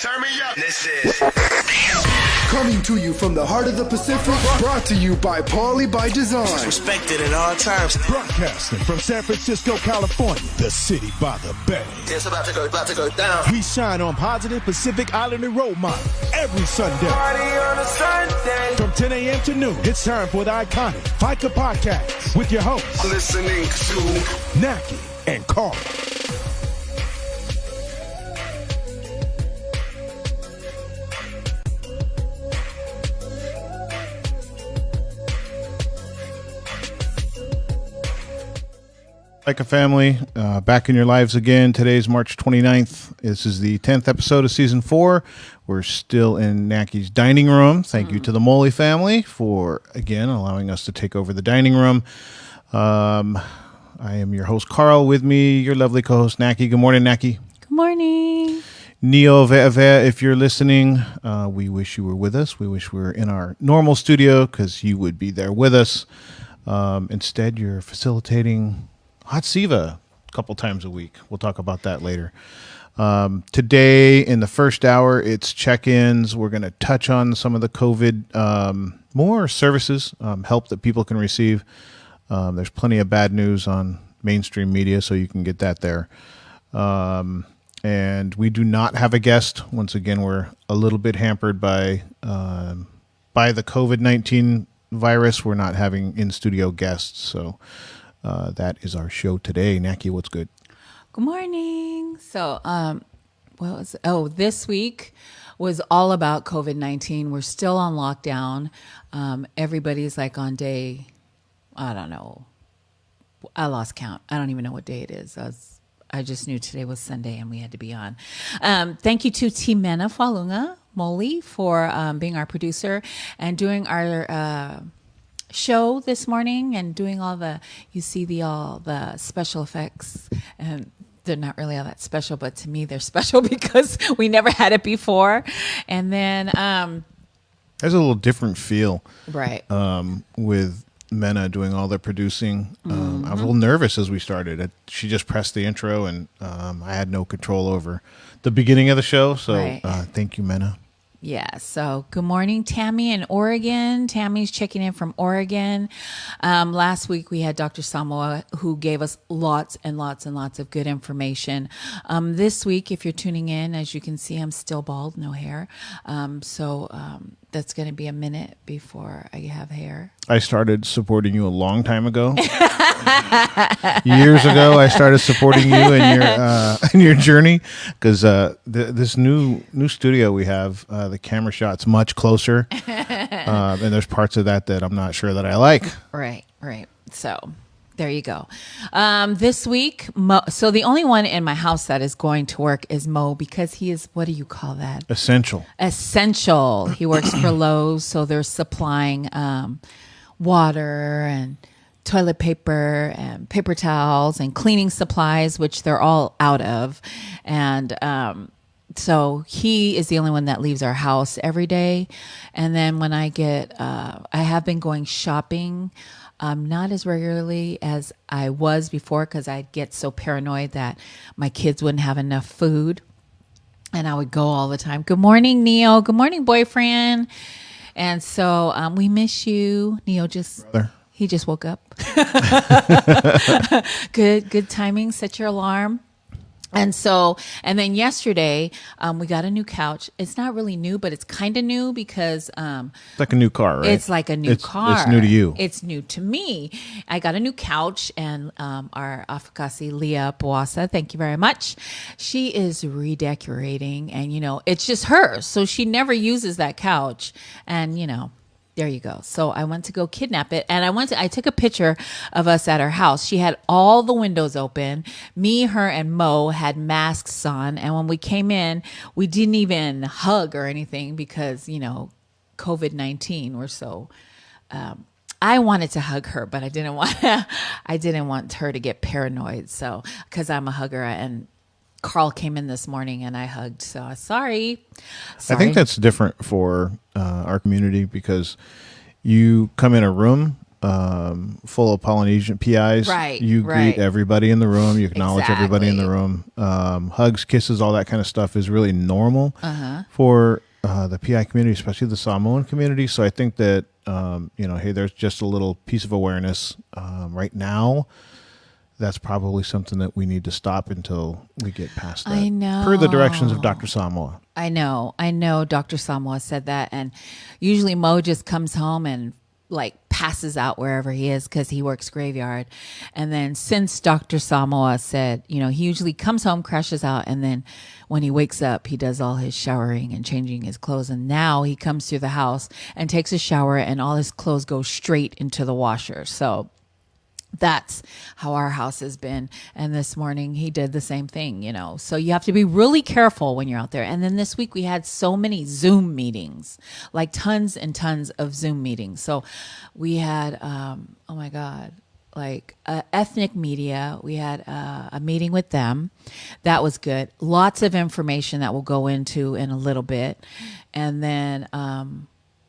Turn me up. This is coming to you from the heart of the Pacific, brought to you by Paulie by Design. Respected at all times. Broadcasting from San Francisco, California, the city by the bay. It's about to go down. We shine on positive Pacific Islander role models every Sunday. Party on a Sunday. From 10 a.m. to noon, it's time for the iconic Faika podcast with your hosts, Listening to Nackie and Carl. Faika family, back in your lives again. Today's March 29th. This is the 10th episode of season 4. We're still in Nackie's dining room. Thank you to the Moley family for, again, allowing us to take over the dining room. I am your host, Carl. With me, your lovely co-host, Nackie. Good morning, Nackie. Good morning. Neo Ve'eve, if you're listening, we wish you were with us. We wish we were in our normal studio because you would be there with us. Instead, you're facilitating Hot Siva a couple times a week. We'll talk about that later. Today, in the first hour, it's check-ins. We're going to touch on some of the COVID, more services, help that people can receive. There's plenty of bad news on mainstream media, so you can get that there. And we do not have a guest. Once again, we're a little bit hampered by the COVID-19 virus. We're not having in-studio guests, so that is our show today. Nackie, what's good? Good morning. So, this week was all about COVID-19. We're still on lockdown. Everybody's like on day, I don't know. I lost count. I don't even know what day it is. I just knew today was Sunday and we had to be on. Thank you to Timena Falunga Moley for being our producer and doing our show this morning and doing all the special effects, and they're not really all that special, but to me they're special because we never had it before. And then there's a little different feel, right, with Mena doing all the producing. I was a little nervous as we started. She just pressed the intro and I had no control over the beginning of the show, so right. Thank you, Mena. Yeah, so good morning, Tammy in Oregon. Tammy's checking in from Oregon. Last week we had Dr. Samoa, who gave us lots and lots and lots of good information. This week, if you're tuning in, as you can see, I'm still bald, no hair. So that's going to be a minute before I have hair. I started supporting you a long time ago. Years ago, I started supporting you in your journey because this new studio we have, the camera shot's much closer, and there's parts of that I'm not sure that I like. Right. So there you go. This week, Mo, so the only one in my house that is going to work is Mo because he is, what do you call that? Essential. He works for Lowe's, so they're supplying water and toilet paper and paper towels and cleaning supplies, which they're all out of. And so he is the only one that leaves our house every day. And then when I have been going shopping, not as regularly as I was before because I'd get so paranoid that my kids wouldn't have enough food. And I would go all the time. Good morning, Neo. Good morning, boyfriend. And so we miss you. Neo he just woke up. Good timing. Set your alarm. And then yesterday, we got a new couch. It's not really new, but it's kind of new because it's like a new car, right? It's like a new car. It's new to you. It's new to me. I got a new couch, and our Afakasi Leah Boasa, thank you very much. She is redecorating, and it's just hers, so she never uses that couch, and there you go. So I went to go kidnap it, and I took a picture of us at her house. She had all the windows open. Me, her, and Mo had masks on, and when we came in, we didn't even hug or anything because, COVID-19. We're so I wanted to hug her, but I didn't want her to get paranoid. So, because I'm a hugger, and Carl came in this morning and I hugged. So sorry. I think that's different for our community because you come in a room full of Polynesian PIs. Right, You right. greet everybody in the room. You acknowledge everybody in the Exactly. room. Hugs, kisses, all that kind of stuff is really normal for the PI community, especially the Samoan community. So I think that, hey, there's just a little piece of awareness right now. That's probably something that we need to stop until we get past that. I know. Per the directions of Dr. Samoa. I know Dr. Samoa said that. And usually Mo just comes home and like passes out wherever he is because he works graveyard. And then since Dr. Samoa said, he usually comes home, crashes out. And then when he wakes up, he does all his showering and changing his clothes. And now he comes through the house and takes a shower and all his clothes go straight into the washer. So that's how our house has been. And this morning he did the same thing, So you have to be really careful when you're out there. And then this week we had so many Zoom meetings, like tons and tons of Zoom meetings. So we had, oh my God, like ethnic media. We had a meeting with them. That was good. Lots of information that we'll go into in a little bit. And then,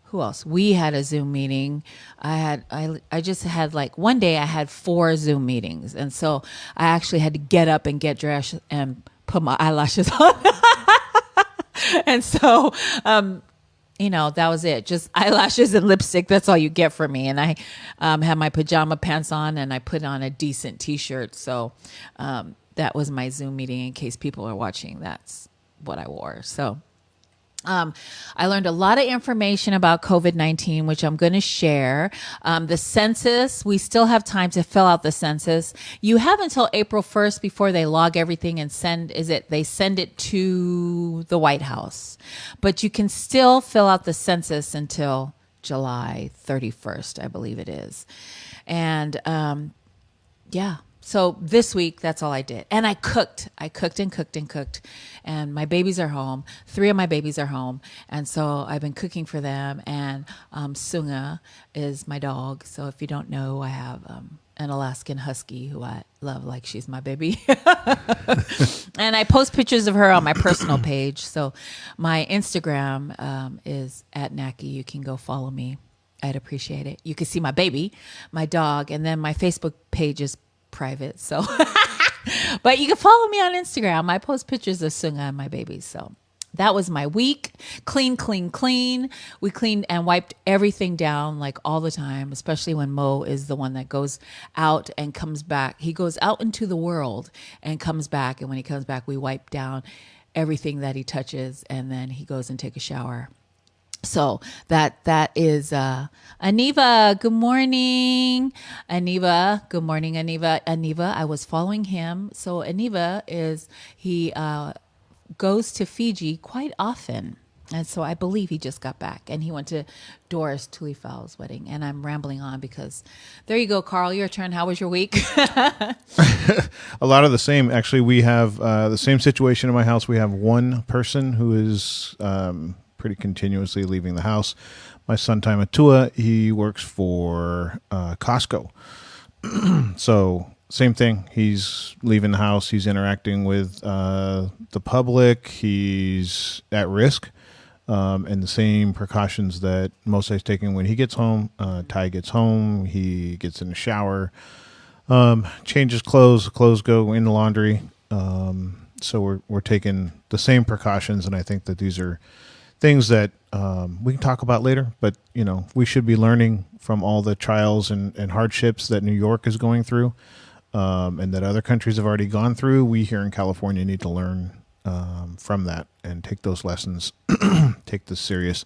who else? We had a Zoom meeting. I just had like one day I had 4 Zoom meetings. And so I actually had to get up and get dressed and put my eyelashes on. And so, that was it. Just eyelashes and lipstick. That's all you get from me. And I had my pajama pants on and I put on a decent t-shirt. So that was my Zoom meeting in case people are watching. That's what I wore. So I learned a lot of information about COVID-19, which I'm going to share. The census, we still have time to fill out the census. You have until April 1st before they log everything and they send it to the White House. But you can still fill out the census until July 31st, I believe it is. And yeah. So this week, that's all I did. And I cooked. I cooked and cooked and cooked. And my babies are home. 3 of my babies are home. And so I've been cooking for them. And Sunga is my dog. So if you don't know, I have an Alaskan Husky who I love like she's my baby. And I post pictures of her on my personal page. So my Instagram is @Nackie. You can go follow me. I'd appreciate it. You can see my baby, my dog. And then my Facebook page is private, so but you can follow me on Instagram. I post pictures of Sunga and my babies. So that was my week. Clean. We cleaned and wiped everything down like all the time, especially when Mo is the one that goes out and comes back. He goes out into the world and comes back, and when he comes back we wipe down everything that he touches, and then he goes and take a shower. So that is Aniva. Good morning, Aniva. Good morning, Aniva. Aniva, I was following him. So Aniva he goes to Fiji quite often. And so I believe he just got back, and he went to Doris Tulifau's wedding. And I'm rambling on because there you go, Carl, your turn. How was your week? A lot of the same. Actually, we have the same situation in my house. We have one person who is pretty continuously leaving the house. My son Taimatua, he works for Costco. So same thing. He's leaving the house. He's interacting with the public. He's at risk. And the same precautions that Mosai's taking when he gets home. Tai gets home. He gets in the shower, changes clothes. Clothes go in the laundry. So we're taking the same precautions, and I think that these are things that we can talk about later, but we should be learning from all the trials and hardships that New York is going through, and that other countries have already gone through. We here in California need to learn from that and take those lessons, take this serious.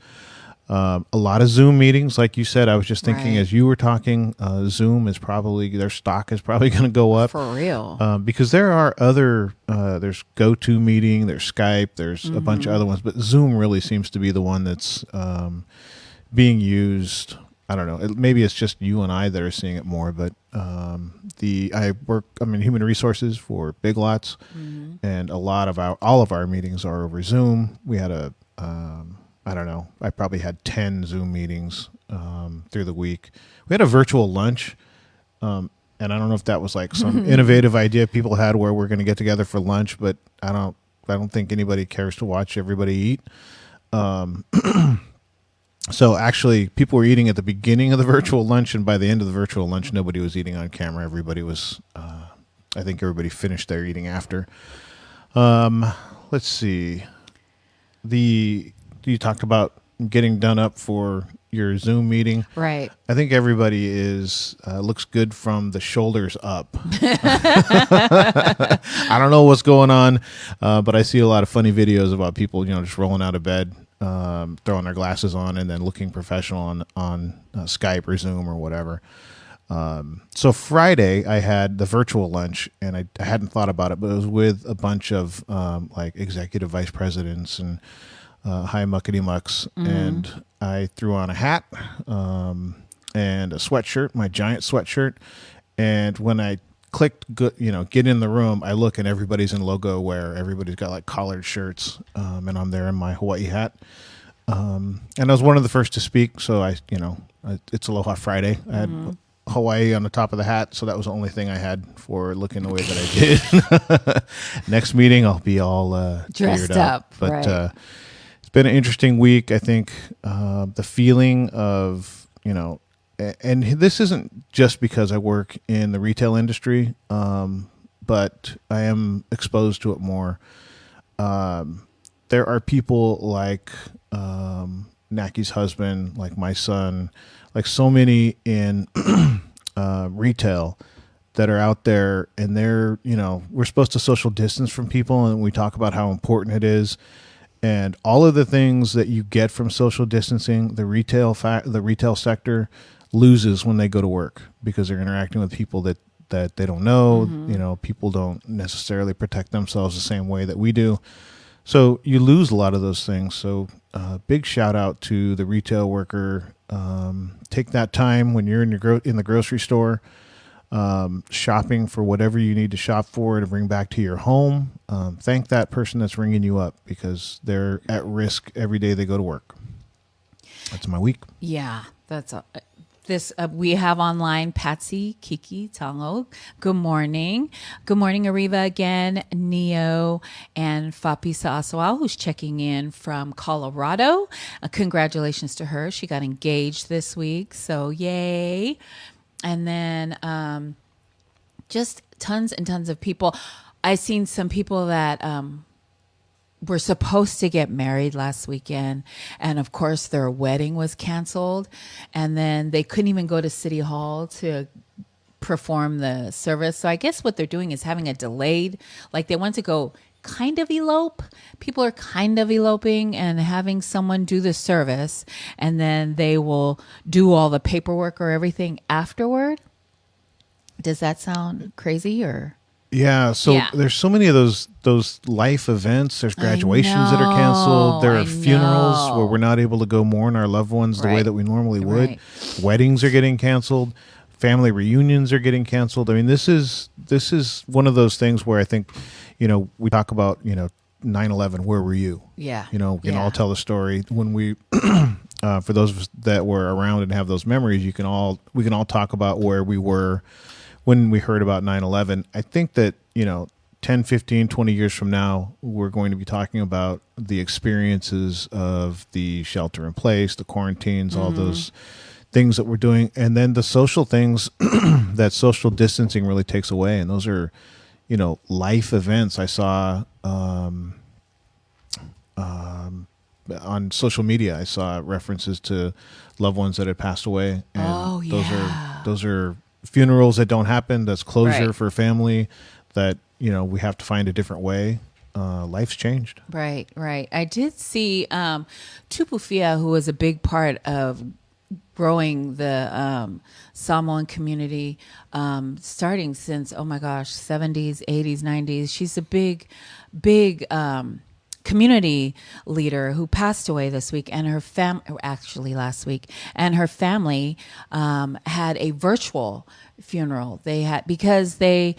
A lot of Zoom meetings, like you said. I was just thinking Right. as you were talking, Zoom is probably, their stock is probably going to go up. For real. Because there are other, there's GoToMeeting, there's Skype, there's a bunch of other ones, but Zoom really seems to be the one that's being used. I don't know. Maybe it's just you and I that are seeing it more, but I'm in human resources for Big Lots, and all of our meetings are over Zoom. We had I don't know, I probably had 10 Zoom meetings through the week. We had a virtual lunch, and I don't know if that was like some innovative idea people had where we're going to get together for lunch, but I don't think anybody cares to watch everybody eat. So actually, people were eating at the beginning of the virtual lunch, and by the end of the virtual lunch, nobody was eating on camera. Everybody was, I think everybody finished their eating after. Let's see. You talked about getting done up for your Zoom meeting. Right. I think everybody looks good from the shoulders up. I don't know what's going on, but I see a lot of funny videos about people, just rolling out of bed, throwing their glasses on, and then looking professional on Skype or Zoom or whatever. So Friday I had the virtual lunch, and I hadn't thought about it, but it was with a bunch of like executive vice presidents and high muckety mucks, and I threw on a hat and a sweatshirt, my giant sweatshirt, and when I clicked get in the room, I look and everybody's in logo wear. Everybody's got like collared shirts, and I'm there in my Hawaii hat. And I was one of the first to speak, so it's Aloha Friday. I had Hawaii on the top of the hat, so that was the only thing I had for looking the way that I did. Next meeting, I'll be all Dressed geared up, but right. It's been an interesting week. I think the feeling of and this isn't just because I work in the retail industry, but I am exposed to it more. There are people like Nackie's husband, like my son, like so many in retail that are out there, and they're, we're supposed to social distance from people, and we talk about how important it is. And all of the things that you get from social distancing, the retail sector loses when they go to work, because they're interacting with people that they don't know. People don't necessarily protect themselves the same way that we do. So you lose a lot of those things. So big shout out to the retail worker. Take that time when you're in the grocery store, shopping for whatever you need to shop for to bring back to your home. Thank that person that's ringing you up, because they're at risk every day they go to work. That's my week. Yeah, that's this. We have online Patsy, Kiki, Tango. Good morning. Good morning, Ariva again, Neo, and Fapisa Aswal, who's checking in from Colorado. Congratulations to her. She got engaged this week, so yay. And then just tons and tons of people. I've seen some people that were supposed to get married last weekend, and of course their wedding was canceled, and then they couldn't even go to City Hall to perform the service. So I guess what they're doing is having a delayed, like they want to go kind of elope. People are kind of eloping and having someone do the service, and then they will do all the paperwork or everything afterward. Does that sound crazy or? Yeah, so there's so many of those life events. There's graduations that are canceled. There are funerals where we're not able to go mourn our loved ones the way that we normally would. Right. Weddings are getting canceled. Family reunions are getting canceled. I mean, this is one of those things where I think, we talk about, 9/11, where were you? Yeah. We can all tell the story when we, for those of us that were around and have those memories, we can all talk about where we were when we heard about 9/11. I think that, 10, 15, 20 years from now, we're going to be talking about the experiences of the shelter in place, the quarantines, all those things that we're doing, and then the social things that social distancing really takes away. And those are, life events. I saw on social media, I saw references to loved ones that had passed away. And those are funerals that don't happen. That's closure for family that, we have to find a different way. Life's changed. Right. I did see Tupufia, who was a big part of growing the Samoan community, starting since, 70s, 80s, 90s. She's a big community leader who passed away this week, and her actually last week, and her family had a virtual funeral. Because they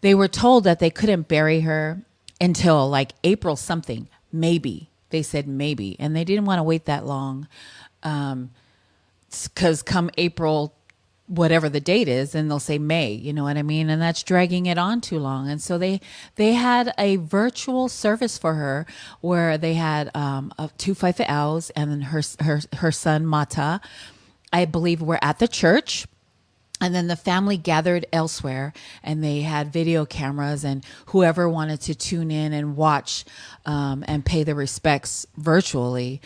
were told that they couldn't bury her until like April something, maybe. They said maybe, and they didn't want to wait that long. Because come April whatever the date is, and they'll say May, you know what I mean? And that's dragging it on too long. And so they had a virtual service for her where they had two Faika owls and then her son Mata, I believe, were at the church. And then the family gathered elsewhere, and they had video cameras, and whoever wanted to tune in and watch and pay the respects virtually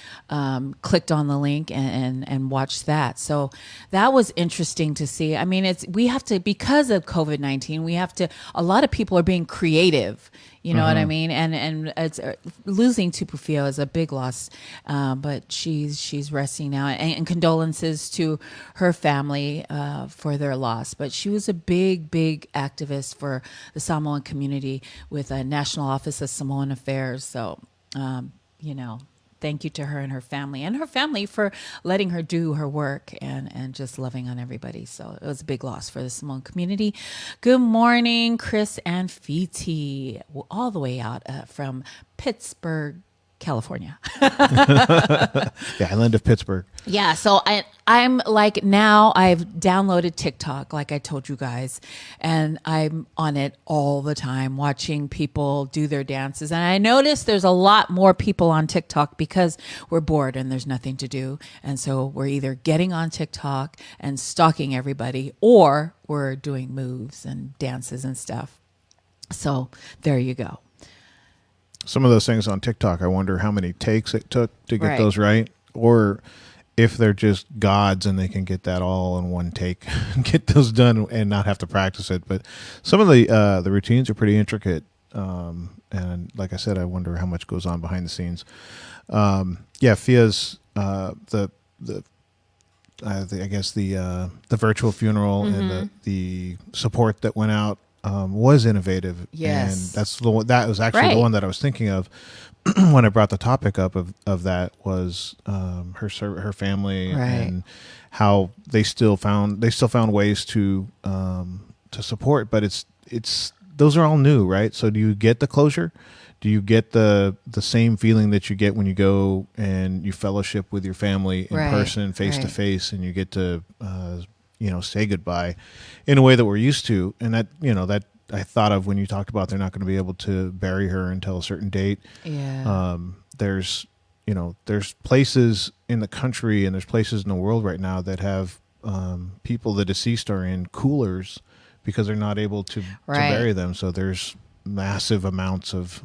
clicked on the link and watched that. So that was interesting to see. I mean, we have to, because of COVID-19, we have to, a lot of people are being creative. You know what I mean? And it's losing Tupufio is a big loss, but she's resting now. And condolences to her family for their loss. But she was a big activist for the Samoan community with a National Office of Samoan Affairs. So, you know, thank you to her and her family for letting her do her work and just loving on everybody. So it was a big loss for the Samoan community. Good morning, Chris and Fiti, all the way out from Pittsburgh, California. The island of Pittsburgh. Yeah, so I'm like, now I've downloaded TikTok, like I told you guys, and I'm on it all the time watching people do their dances. And I noticed there's a lot more people on TikTok because we're bored and there's nothing to do. And so we're either getting on TikTok and stalking everybody, or we're doing moves and dances and stuff. So there you go. Some of those things on TikTok, I wonder how many takes it took to get Right. those right, or if they're just gods and they can get that all in one take and get those done and not have to practice it. But some of the routines are pretty intricate, and like I said, I wonder how much goes on behind the scenes. Fia's the virtual funeral and the support that went out was innovative. Yes. And that was actually Right. the one that I was thinking of when I brought the topic up of that was her family Right. and how they still found ways to support, but it's those are all new, right? So do you get the closure? Do you get the same feeling that you get when you go and you fellowship with your family in Right. person, face to Right. face, and you get to say goodbye in a way that we're used to? And that I thought of when you talked about they're not going to be able to bury her until a certain date. Yeah. There's places in the country and there's places in the world right now that have people, the deceased, are in coolers because they're not able to Right. bury them. So there's massive amounts of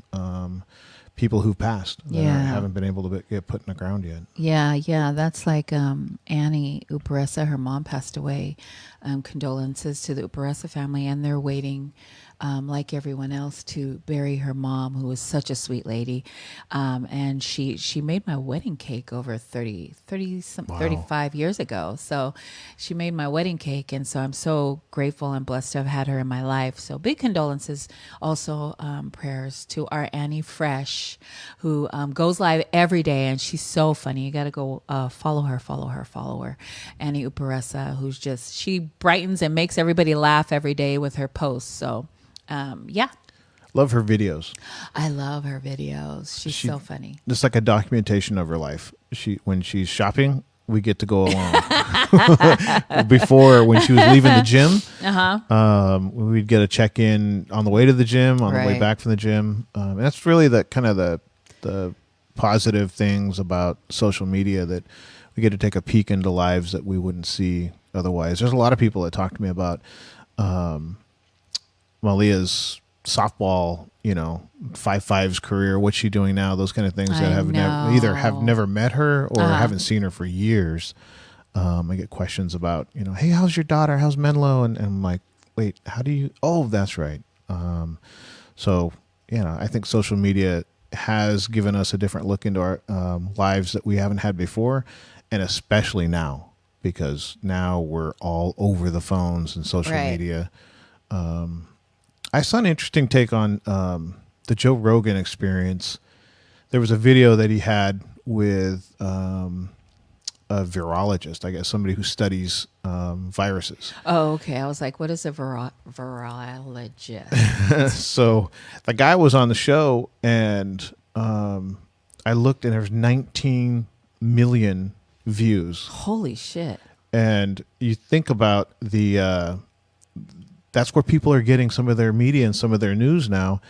people who've passed that Yeah. haven't been able to get put in the ground yet. Yeah. That's like Annie Uparesa. Her mom passed away. Condolences to the Uparesa family, and they're waiting, like everyone else, to bury her mom, who was such a sweet lady. And she made my wedding cake over 35 years ago. So she made my wedding cake, and so I'm so grateful and blessed to have had her in my life. So big condolences. Also, prayers to our Annie Fresh, who goes live every day, and she's so funny. You got to go follow her. Annie Uparesa, who's she brightens and makes everybody laugh every day with her posts. So, yeah. Love her videos. I love her videos. She's so funny. Just like a documentation of her life. When she's shopping, we get to go along. Before, when she was leaving the gym, we'd get a check-in on the way to the gym, on the way Right. back from the gym. And that's really the kind of the positive things about social media, that we get to take a peek into lives that we wouldn't see otherwise. There's a lot of people that talk to me about Malia's softball, 5-5's career, what's she doing now, those kind of things that either have never met her or haven't seen her for years. I get questions about, hey, how's your daughter? How's Menlo? And I'm like, wait, how do you? Oh, that's right. So, I think social media has given us a different look into our lives that we haven't had before, and especially now, because now we're all over the phones and social Right. media. I saw an interesting take on the Joe Rogan Experience. There was a video that he had with a virologist, I guess, somebody who studies viruses. Oh, okay. I was like, what is a virologist? So the guy was on the show, and I looked, and there's 19 million views. Holy shit. And you think about that's where people are getting some of their media and some of their news now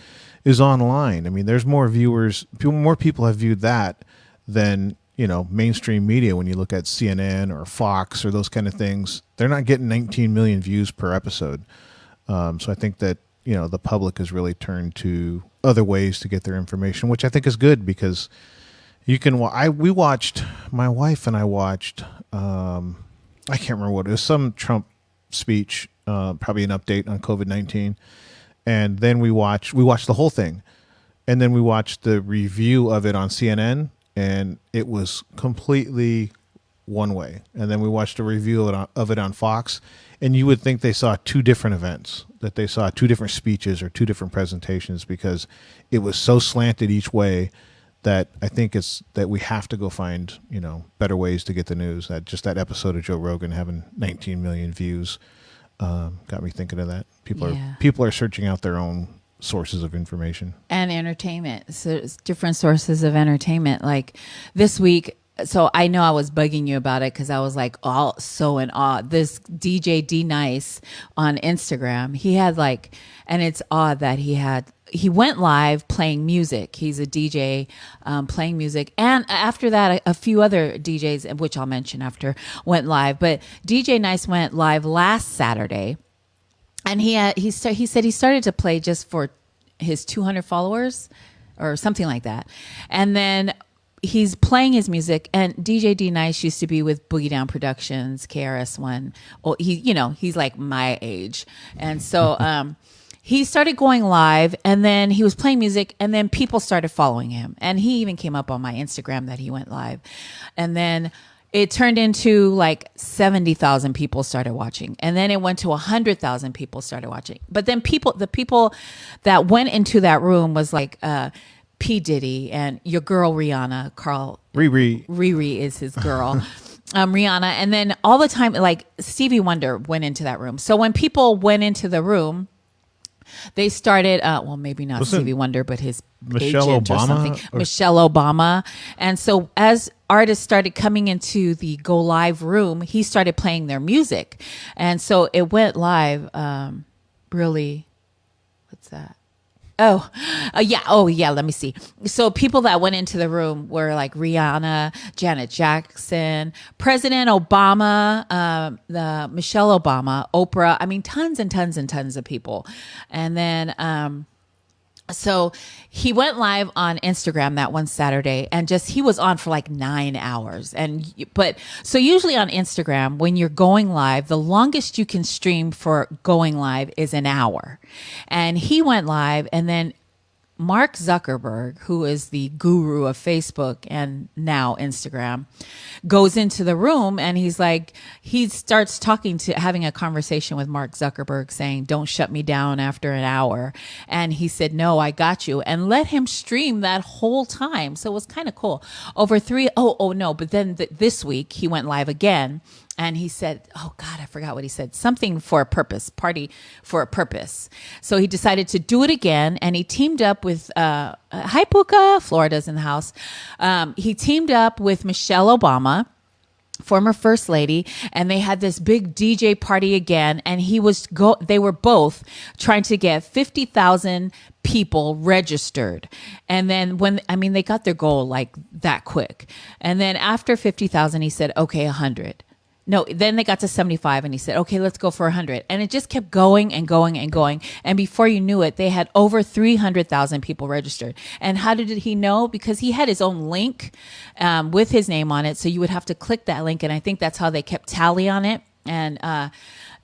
is online. I mean, there's more viewers, more people have viewed that than, mainstream media. When you look at CNN or Fox or those kind of things, they're not getting 19 million views per episode. So I think that, the public has really turned to other ways to get their information, which I think is good because you can, my wife and I watched, I can't remember what it was, some Trump speech, probably an update on COVID-19. And then we watched the whole thing. And then we watched the review of it on CNN, and it was completely one way. And then we watched a review of it on Fox, and you would think they saw two different events, that they saw two different speeches or two different presentations, because it was so slanted each way that I think it's that we have to go find, better ways to get the news. That episode of Joe Rogan having 19 million views got me thinking of that. People are searching out their own sources of information and entertainment. So it's different sources of entertainment. Like this week, so I know I was bugging you about it because I was like all so in awe. This DJ D Nice on Instagram, he had and it's odd that he went live playing music. He's a DJ playing music. And after that, a few other DJs, which I'll mention after, went live. But DJ Nice went live last Saturday. And he said he started to play just for his 200 followers or something like that. And then he's playing his music. And DJ D Nice used to be with Boogie Down Productions, KRS-One. Well, he's like my age. And so... he started going live, and then he was playing music, and then people started following him. And he even came up on my Instagram that he went live. And then it turned into 70,000 people started watching. And then it went to 100,000 people started watching. But then the people that went into that room was P. Diddy and your girl Rihanna, Riri is his girl. Rihanna. And then all the time, Stevie Wonder went into that room. So when people went into the room, they started, maybe not Stevie Wonder, but his Michelle agent Obama or something. Michelle Obama. And so as artists started coming into the go live room, he started playing their music. And so it went live really, what's that? Yeah. Let me see. So people that went into the room were Rihanna, Janet Jackson, President Obama, the Michelle Obama, Oprah. I mean, tons and tons and tons of people. And then, so he went live on Instagram that one Saturday and he was on for 9 hours. So usually on Instagram, when you're going live, the longest you can stream for going live is an hour. And he went live, and then Mark Zuckerberg, who is the guru of Facebook and now Instagram, goes into the room, and he starts having a conversation with Mark Zuckerberg saying, "Don't shut me down after an hour." And he said, "No, I got you," and let him stream that whole time. So it was kind of cool. But then this week he went live again. And he said, oh God, I forgot what he said. Something for a purpose, party for a purpose. So he decided to do it again. And he teamed up with, hi Puka, Florida's in the house. He teamed up with Michelle Obama, former first lady, and they had this big DJ party again. And they were both trying to get 50,000 people registered. And then they got their goal that quick. And then after 50,000, he said, okay, 100. No, then they got to 75 and he said, okay, let's go for 100. And it just kept going and going and going. And before you knew it, they had over 300,000 people registered. And how did he know? Because he had his own link with his name on it. So you would have to click that link. And I think that's how they kept tally on it. And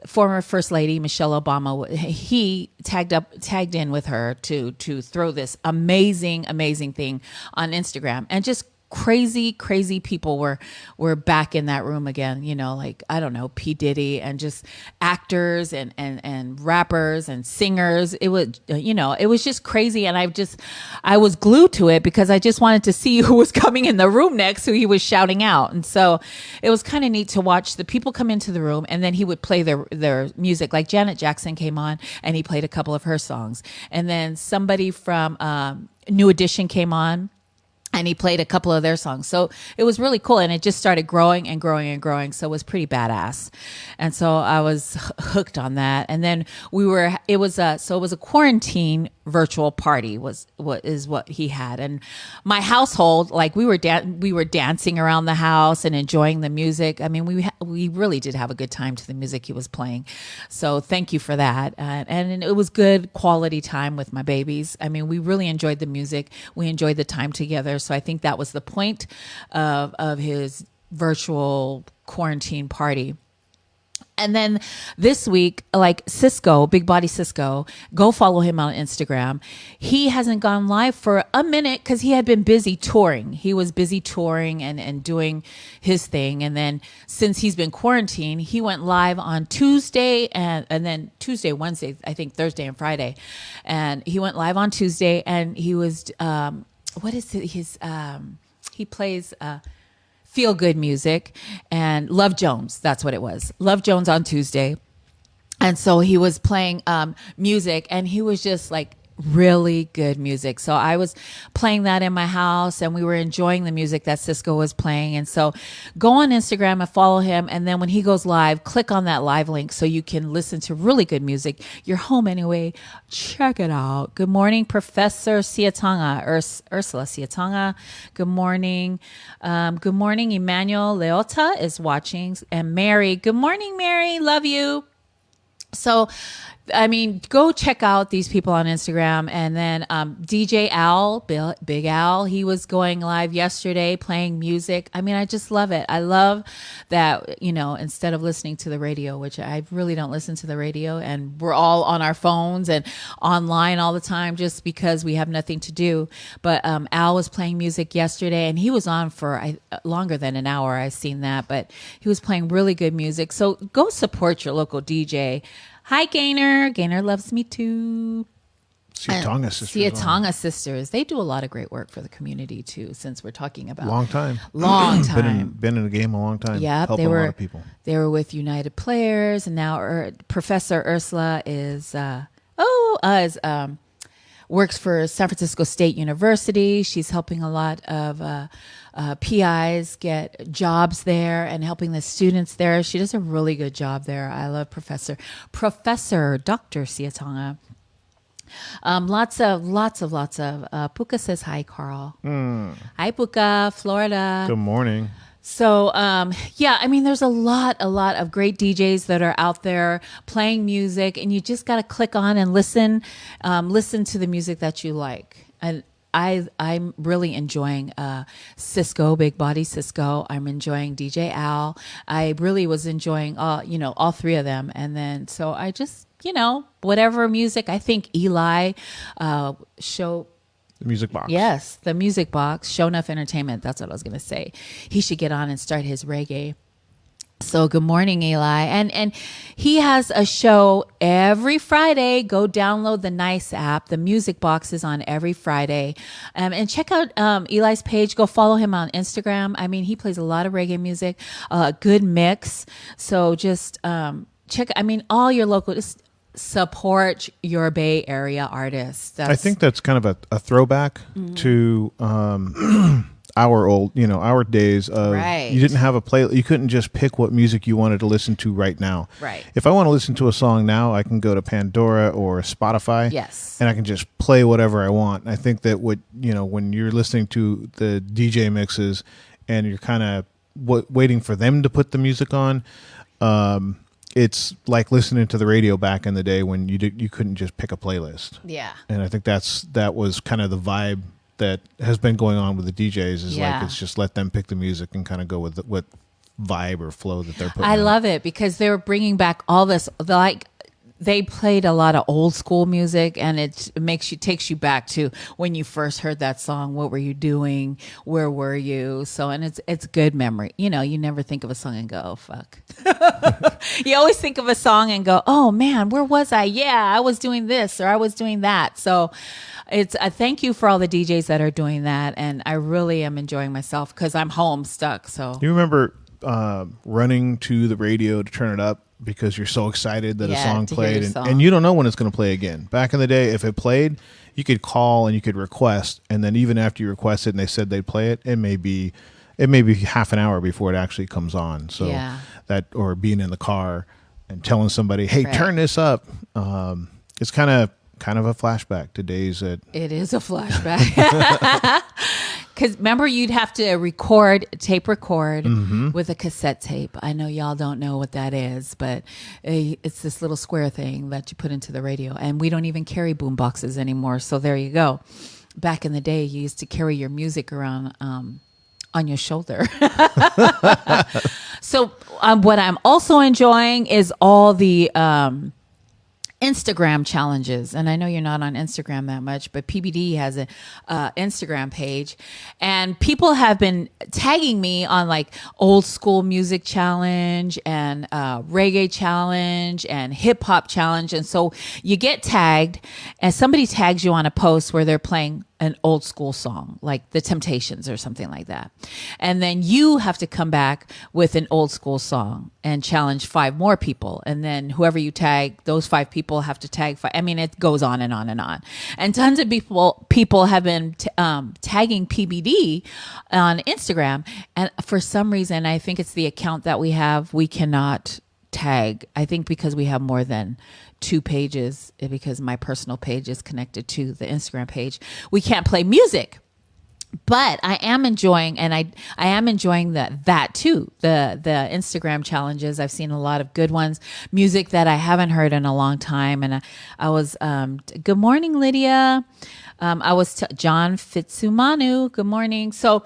former First Lady Michelle Obama, he tagged in with her to throw this amazing thing on Instagram. And just crazy people were back in that room again, I don't know, P. Diddy and just actors and rappers and singers. It was, it was just crazy. And I was glued to it because I just wanted to see who was coming in the room next, who he was shouting out. And so it was kind of neat to watch the people come into the room, and then he would play their music. Like Janet Jackson came on and he played a couple of her songs. And then somebody from New Edition came on. and he played a couple of their songs. So it was really cool. And it just started growing and growing and growing. So it was pretty badass. And so I was hooked on that. And then it was a quarantine virtual party is what he had. And my household, like we were dancing around the house and enjoying the music. I mean, we really did have a good time to the music he was playing. So thank you for that. And it was good quality time with my babies. I mean, we really enjoyed the music. We enjoyed the time together. So I think that was the point of his virtual quarantine party. And then this week, like Cisco, Big Body Cisco, go follow him on Instagram. He hasn't gone live for a minute because he had been busy touring. He was busy touring and doing his thing. And then since he's been quarantined, he went live on Tuesday and then Tuesday, Wednesday, I think Thursday and Friday. And he went live on Tuesday and he was, what is it? He plays feel good music and Love Jones. That's what it was. Love Jones on Tuesday. And so he was playing music and he was just like really good music. So I was playing that in my house and we were enjoying the music that Cisco was playing. And so go on Instagram and follow him. And then when he goes live, click on that live link so you can listen to really good music. You're home anyway. Check it out. Good morning, Professor Siatonga, Ursula Siatonga. Good morning. Good morning. Emmanuel Leota is watching. And Mary. Good morning, Mary. Love you. So, I mean, go check out these people on Instagram. And then DJ Al, Big Al, he was going live yesterday playing music. I mean, I just love it. I love that, instead of listening to the radio, which I really don't listen to the radio, and we're all on our phones and online all the time just because we have nothing to do. But Al was playing music yesterday and he was on for longer than an hour. I've seen that, but he was playing really good music. So go support your local DJ. Hi, Gaynor. Gaynor loves me too. Siatonga sisters. Siatonga sisters. They do a lot of great work for the community too, since we're talking about Long time. Been in the game a long time. Yeah, helping a lot of people. They were with United Players, and now Professor Ursula is works for San Francisco State University. She's helping a lot of PIs get jobs there and helping the students there. She does a really good job there. I love Professor Dr. Siatonga. Lots of Puka says hi, Carl. Hi, Puka, Florida. Good morning. So, I mean, there's a lot of great DJs that are out there playing music, and you just got to click on and listen to the music that you like. And I'm really enjoying Cisco, Big Body Cisco. I'm enjoying DJ Al. I really was enjoying all three of them. And then so I just whatever music. I think Eli show. The Music Box. Yes, the Music Box. Show Enough Entertainment. That's what I was going to say. He should get on and start his reggae. So good morning, Eli. And he has a show every Friday. Go download the Nice app. The Music Box is on every Friday. And check out Eli's page. Go follow him on Instagram. I mean, he plays a lot of reggae music. Good mix. So just check. I mean, all your local. Just support your Bay Area artists. I think that's kind of a throwback to our days of you didn't have a play. You couldn't just pick what music you wanted to listen to right now. Right. If I want to listen to a song now, I can go to Pandora or Spotify. Yes. And I can just play whatever I want. I think that when you're listening to the DJ mixes and you're kind of waiting for them to put the music on, it's like listening to the radio back in the day when you couldn't just pick a playlist. Yeah. And I think that was kind of the vibe that has been going on with the DJs is like, it's just let them pick the music and kind of go with what vibe or flow that they're putting I out. love it because they were bringing back all this, they played a lot of old school music, and it takes you back to when you first heard that song. What were you doing? Where were you? So, and it's good memory. You never think of a song and go, oh, fuck. You always think of a song and go, oh man, where was I? Yeah, I was doing this or I was doing that. So it's a thank you for all the DJs that are doing that. And I really am enjoying myself because I'm home stuck. So You remember running to the radio to turn it up because you're so excited that a song to hear played, your song. and you don't know when it's going to play again. Back in the day, if it played, you could call and you could request, and then even after you request it and they said they'd play it, it may be half an hour before it actually comes on. So that, or being in the car and telling somebody, "Hey, turn this up." It's kind of a flashback to days that it is a flashback. Because remember, you'd have to tape record with a cassette tape. I know y'all don't know what that is, but it's this little square thing that you put into the radio. And we don't even carry boom boxes anymore. So there you go. Back in the day, you used to carry your music around on your shoulder. So what I'm also enjoying is all the Instagram challenges. And I know you're not on Instagram that much, but PBD has an Instagram page, and people have been tagging me on like old school music challenge and reggae challenge and hip hop challenge. And so you get tagged, and somebody tags you on a post where they're playing an old school song like The Temptations or something like that. And then you have to come back with an old school song and challenge 5 more people. And then whoever you tag, those 5 people have to tag 5. I mean, it goes on and on and on. And tons of people have been tagging PBD on Instagram. And for some reason, I think it's the account that we have, we cannot tag. I think because we have more than 2 pages, because my personal page is connected to the Instagram page, we can't play music. But I am enjoying, and I am enjoying that too. The Instagram challenges. I've seen a lot of good ones, music that I haven't heard in a long time. And I was, good morning, Lydia. I was John Fitsumanu. Good morning. So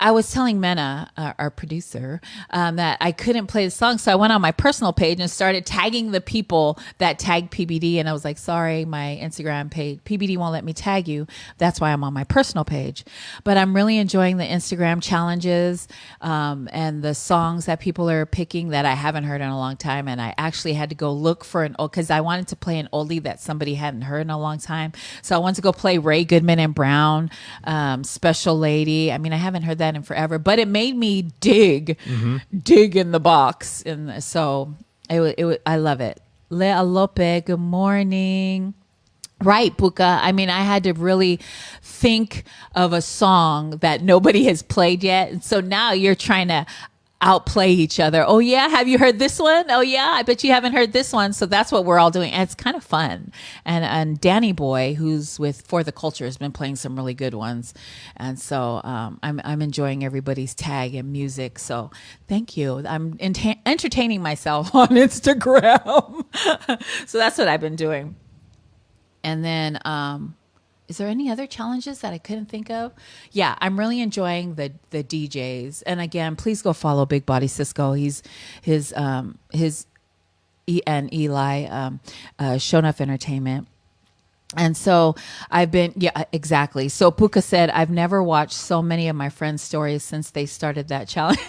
I was telling Mena, our producer, that I couldn't play the song. So I went on my personal page and started tagging the people that tagged PBD. And I was like, sorry, my Instagram page, PBD won't let me tag you. That's why I'm on my personal page. But I'm really enjoying the Instagram challenges and the songs that people are picking that I haven't heard in a long time. And I actually had to go look for because I wanted to play an oldie that somebody hadn't heard in a long time. So I wanted to go play Ray Goodman and Brown, Special Lady. I mean, I haven't heard that in forever, but it made me dig in the box, and so I love it. Lea Lope, good morning. Right, Buka. I mean, I had to really think of a song that nobody has played yet, and so now you're trying to outplay each other. Oh yeah, have you heard this one? Oh yeah, I bet you haven't heard this one. So that's what we're all doing, and it's kind of fun. And Danny Boy, who's with For the Culture, has been playing some really good ones, and so I'm enjoying everybody's tag and music. So thank you. I'm entertaining myself on Instagram. So that's what I've been doing. And then is there any other challenges that I couldn't think of? Yeah, I'm really enjoying the DJs. And again, please go follow Big Body Cisco. He's his and Eli Show Enough Entertainment. And so I've been, yeah, exactly. So Puka said, I've never watched so many of my friends' stories since they started that challenge.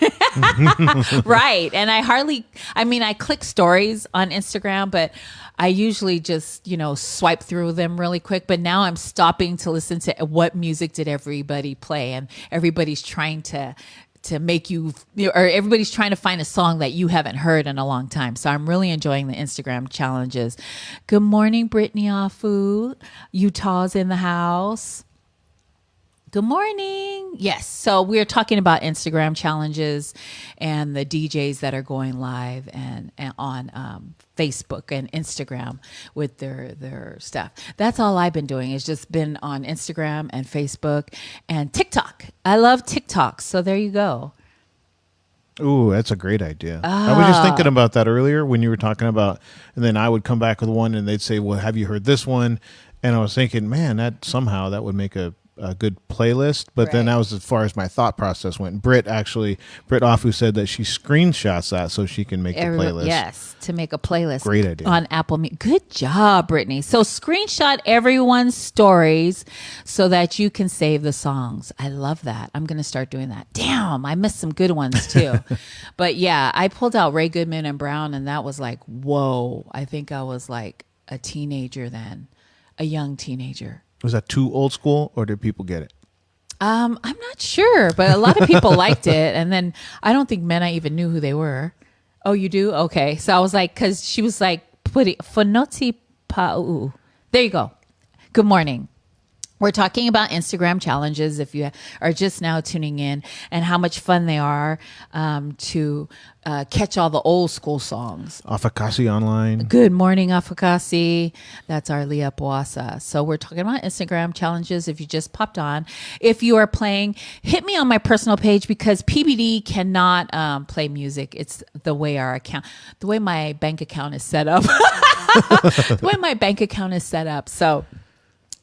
Right. And I click stories on Instagram, but I usually just, swipe through them really quick. But now I'm stopping to listen to what music did everybody play. And everybody's trying to make you, or everybody's trying to find a song that you haven't heard in a long time. So I'm really enjoying the Instagram challenges. Good morning, Brittany Afu. Utah's in the house. Good morning. Yes. So we're talking about Instagram challenges and the DJs that are going live and on Facebook and Instagram with their stuff. That's all I've been doing. It's just been on Instagram and Facebook and TikTok. I love TikTok. So there you go. Ooh, that's a great idea. I was just thinking about that earlier when you were talking about, and then I would come back with one and they'd say, well, have you heard this one? And I was thinking, man, that would make a good playlist, but then that was as far as my thought process went. Britt Afu said that she screenshots that so she can make the playlist. Yes, to make a playlist. Great idea. On Apple Music. Good job, Brittany. So screenshot everyone's stories so that you can save the songs. I love that. I'm going to start doing that. Damn, I missed some good ones too. But yeah, I pulled out Ray Goodman and Brown, and that was like, whoa. I think I was like a teenager then, a young teenager. Was that too old school, or did people get it? I'm not sure, but a lot of people liked it. And then I don't think Mena even knew who they were. Oh, you do? Okay. So I was like, because she was like, putting Fonoti Pa'u. There you go. Good morning. We're talking about Instagram challenges if you are just now tuning in, and how much fun they are to catch all the old school songs. Afakasi online. Good morning, Afakasi. That's our Leah Boasa. So we're talking about Instagram challenges. If you just popped on, if you are playing, hit me on my personal page, because PBD cannot play music. It's the way the way my bank account is set up. The way my bank account is set up. So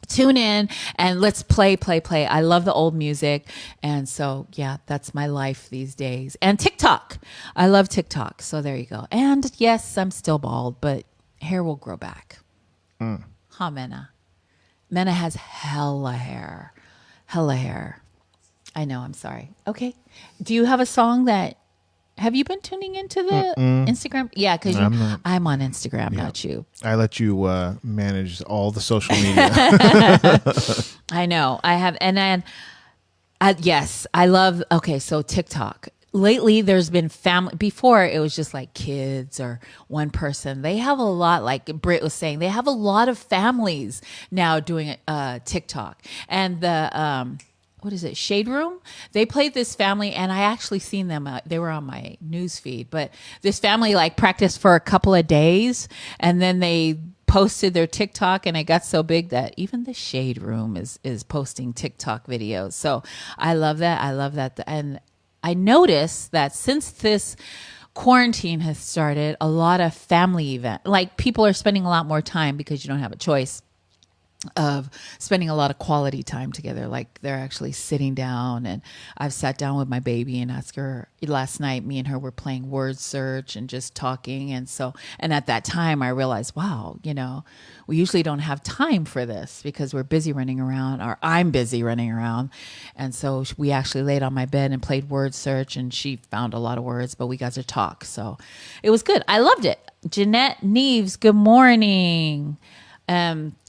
tune in and let's play. I love the old music. And so, yeah, that's my life these days. And TikTok. I love TikTok. So there you go. And yes, I'm still bald, but hair will grow back. Huh, Mena? Mena has hella hair. I know, I'm sorry. Okay. Do you have a song that... Have you been tuning into the Instagram? Yeah, because I'm on Instagram, not you. I let you manage all the social media. I know. I have. And then, yes, I love, okay, so TikTok. Lately, there's been family. Before, it was just like kids or one person. They have a lot, like Britt was saying, they have a lot of families now doing TikTok. And the... what is it? Shade Room. They played this family, and I actually seen them. They were on my news feed, but this family like practiced for a couple of days, and then they posted their TikTok, and it got so big that even the Shade Room is posting TikTok videos. So I love that. And I noticed that since this quarantine has started, a lot of family event, like people are spending a lot more time because you don't have a choice of spending a lot of quality time together. Like they're actually sitting down, and I've sat down with my baby and asked her last night, me and her were playing word search and just talking. And at that time I realized, wow, we usually don't have time for this because we're busy running around, or I'm busy running around. And so we actually laid on my bed and played word search, and she found a lot of words, but we got to talk. So it was good. I loved it. Jeanette Neves, good morning.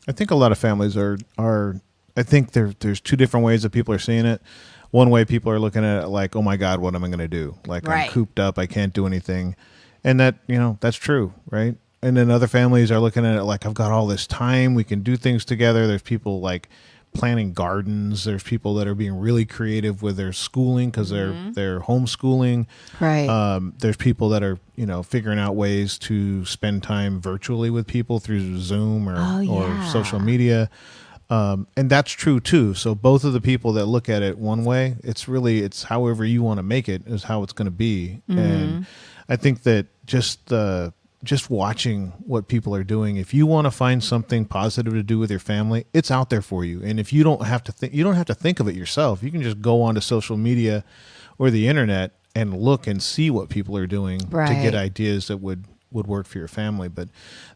I think a lot of families are I think there's two different ways that people are seeing it. One way, people are looking at it like, oh my God, what am I going to do? Like, right. I'm cooped up. I can't do anything. And that, that's true. Right. And then other families are looking at it like, I've got all this time. We can do things together. There's people like planting gardens. There's people that are being really creative with their schooling because they're homeschooling. Right. There's people that are, figuring out ways to spend time virtually with people through Zoom or social media. And that's true too. So both of the people that look at it one way, it's however you want to make it is how it's going to be. Mm-hmm. And I think that just watching what people are doing, if you want to find something positive to do with your family, it's out there for you. And if you don't have to think of it yourself. You can just go onto social media or the internet and look and see what people are doing to get ideas that would work for your family. But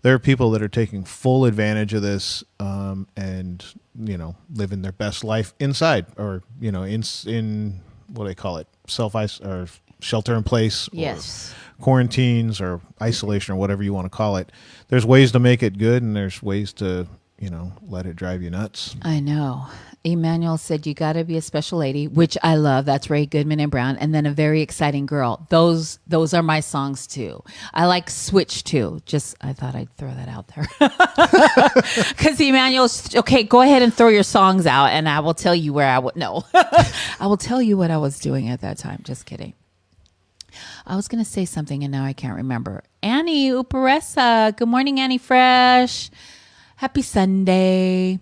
there are people that are taking full advantage of this and living their best life inside, or in what do they call it, or shelter in place, yes, or quarantines or isolation or whatever you want to call it. There's ways to make it good, and there's ways to let it drive you nuts. I know. Emmanuel said, you got to be a special lady, which I love. That's Ray Goodman and Brown. And then a very exciting girl. Those are my songs too. I like Switch too. I thought I'd throw that out there. Because Emmanuel's, okay, go ahead and throw your songs out and I will tell you where I will tell you what I was doing at that time. Just kidding. I was going to say something and now I can't remember. Annie Uparesa. Good morning, Annie Fresh. Happy Sunday.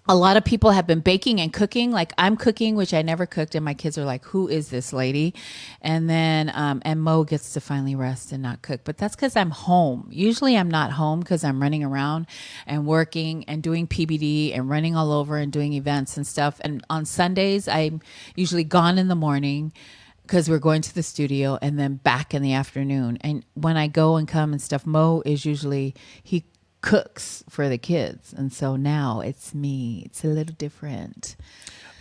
A lot of people have been baking and cooking. Like I'm cooking, which I never cooked. And my kids are like, who is this lady? And then, and Mo gets to finally rest and not cook. But that's because I'm home. Usually I'm not home because I'm running around and working and doing PBD and running all over and doing events and stuff. And on Sundays, I'm usually gone in the morning because we're going to the studio and then back in the afternoon. And when I go and come and stuff, Mo is usually, he cooks for the kids, and so now it's me. It's a little different.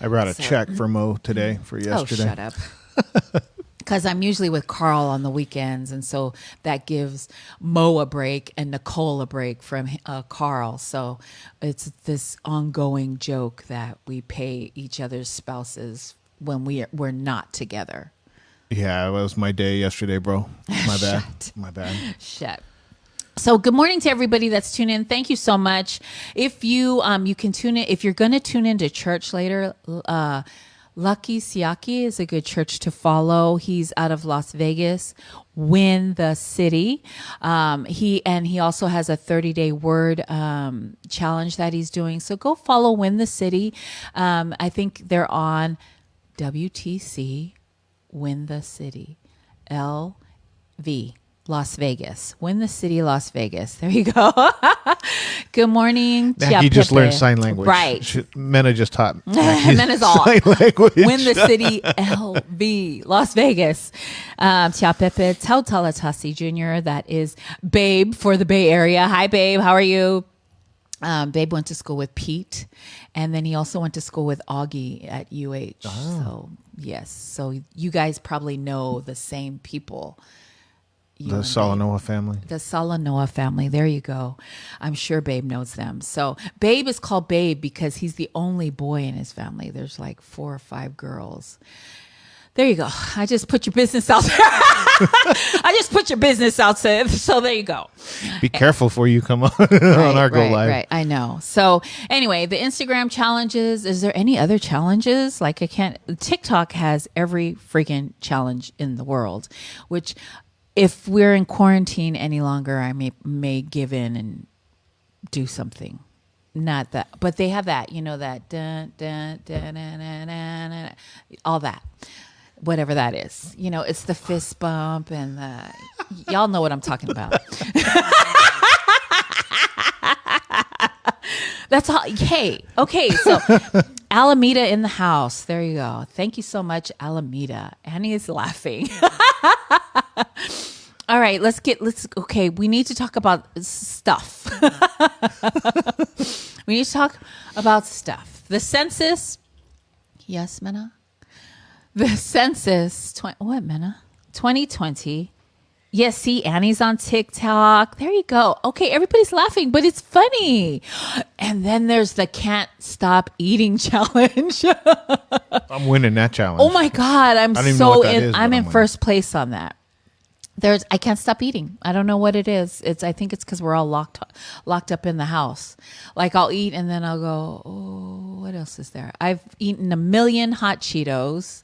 I brought a check for Mo today for yesterday. Oh, shut up. because I'm usually with Carl on the weekends, and so that gives Mo a break and Nicole a break from Carl. So it's this ongoing joke that we pay each other's spouses when we're not together. Yeah, it was my day yesterday, bro. My bad. My bad. Shit. So good morning to everybody that's tuned in. Thank you so much. If you can tune in, if you're going to tune into church later, Lucky Siaki is a good church to follow. He's out of Las Vegas, Win the City. He also has a 30-day word challenge that he's doing. So go follow Win the City. I think they're on WTC Win the City LV. Las Vegas. Win the City, Las Vegas. There you go. Good morning. Nackie just learned sign language. Right. Mena just taught Mena's all. sign language. Win the City, LV, Las Vegas. Tia Pepe Tau Talatasi Jr. That is Babe for the Bay Area. Hi, Babe. How are you? Babe went to school with Pete, and then he also went to school with Augie at UH. So, yes. So you guys probably know the same people. The Salanoa family. The Salanoa family. There you go. I'm sure Babe knows them. So Babe is called Babe because he's the only boy in his family. There's like 4 or 5 girls. There you go. I just put your business out there. I just put your business out there. So there you go. Be careful before you come on our Go Live. Right. I know. So anyway, the Instagram challenges. Is there any other challenges? Like TikTok has every freaking challenge in the world, which if we're in quarantine any longer, I may give in and do something. Not that, but they have that, that dun, dun, dun, dun, dun, dun, dun, all that, whatever that is. It's the fist bump and y'all know what I'm talking about. That's all. Hey, okay, so Alameda in the house. There you go. Thank you so much, Alameda. Annie is laughing. All right, okay, we need to talk about stuff. We need to talk about stuff. The census. Yes, Mena? The census. What, Mena? 2020. Yes, see, Annie's on TikTok. There you go. Okay, everybody's laughing, but it's funny. And then there's the can't stop eating challenge. I'm winning that challenge. Oh my God, I'm in winning. first place on that. I can't stop eating. I don't know what it is. I think it's because we're all locked up in the house. Like I'll eat and then I'll go, oh, what else is there? I've eaten 1 million hot Cheetos.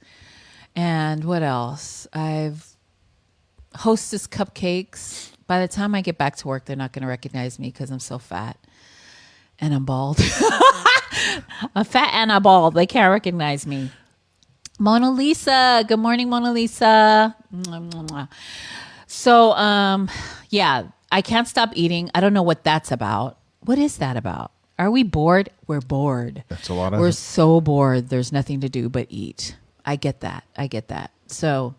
And what else? I've Hostess cupcakes. By the time I get back to work, they're not going to recognize me because I'm so fat and I'm bald. I'm fat and I'm bald. They can't recognize me. Mona Lisa. Good morning, Mona Lisa. So, yeah, I can't stop eating. I don't know what that's about. What is that about? Are we bored? We're bored. That's a lot of We're it. so bored. There's nothing to do but eat. I get that. So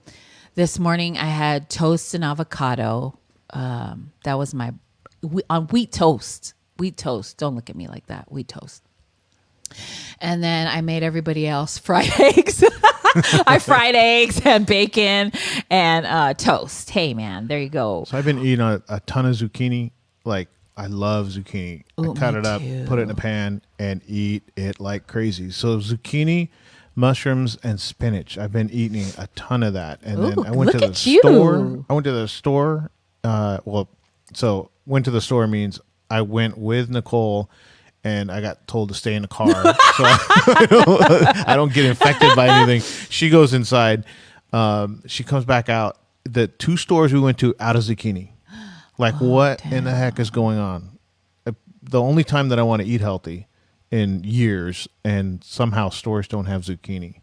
this morning I had toast and avocado. That was on wheat toast. Wheat toast. Don't look at me like that. Wheat toast. And then I made everybody else fried eggs. I fried eggs and bacon and toast. Hey, man, there you go. So I've been eating a ton of zucchini. Like, I love zucchini. Ooh, I cut me it up, too. put it in a pan, and eat it like crazy. So zucchini, mushrooms, and spinach. I've been eating a ton of that. And then Ooh, I went look to the at you. store. I went to the store. Went to the store means I went with Nicole, and I got told to stay in the car. So I don't get infected by anything. She goes inside. She comes back out. The 2 stores we went to, out of zucchini. Like, what in the heck is going on? The only time that I want to eat healthy in years, and somehow stores don't have zucchini.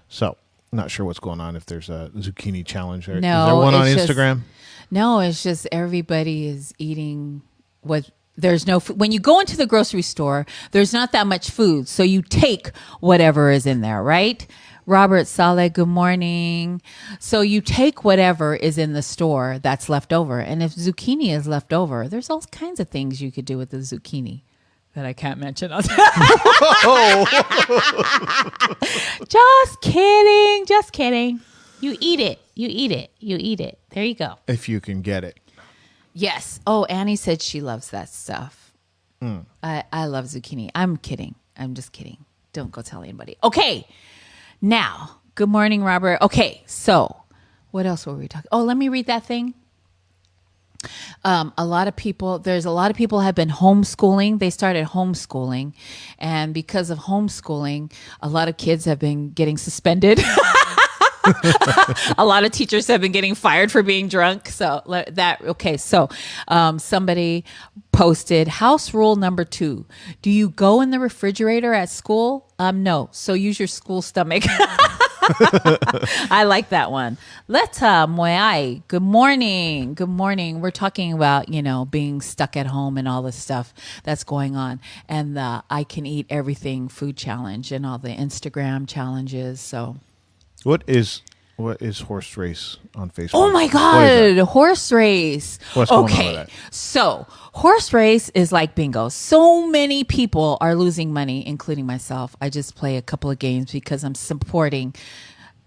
So, not sure what's going on, if there's a zucchini challenge. Is there one on Instagram? No, it's just everybody is eating what... There's no food. When you go into the grocery store, there's not that much food. So you take whatever is in there, right? Robert Saleh, good morning. So you take whatever is in the store that's left over. And if zucchini is left over, there's all kinds of things you could do with the zucchini that I can't mention. Just kidding. You eat it. You eat it. You eat it. There you go. If you can get it. Yes. Oh, Annie said she loves that stuff. I love zucchini. I'm kidding. I'm just kidding. Don't go tell anybody. Okay. Now, good morning, Robert. Okay. So what else were we talking? Oh, let me read that thing. A lot of people have been homeschooling. They started homeschooling. And because of homeschooling, a lot of kids have been getting suspended. A lot of teachers have been getting fired for being drunk. So somebody posted house rule number 2. Do you go in the refrigerator at school? No. So use your school stomach. I like that one. Leta Moai. Good morning. Good morning. We're talking about, being stuck at home and all the stuff that's going on. And the I Can Eat Everything food challenge and all the Instagram challenges. So What is horse race on Facebook? oh my God, horse race. What's going on with that? So horse race is like bingo. So many people are losing money, including myself. I just play a couple of games because I'm supporting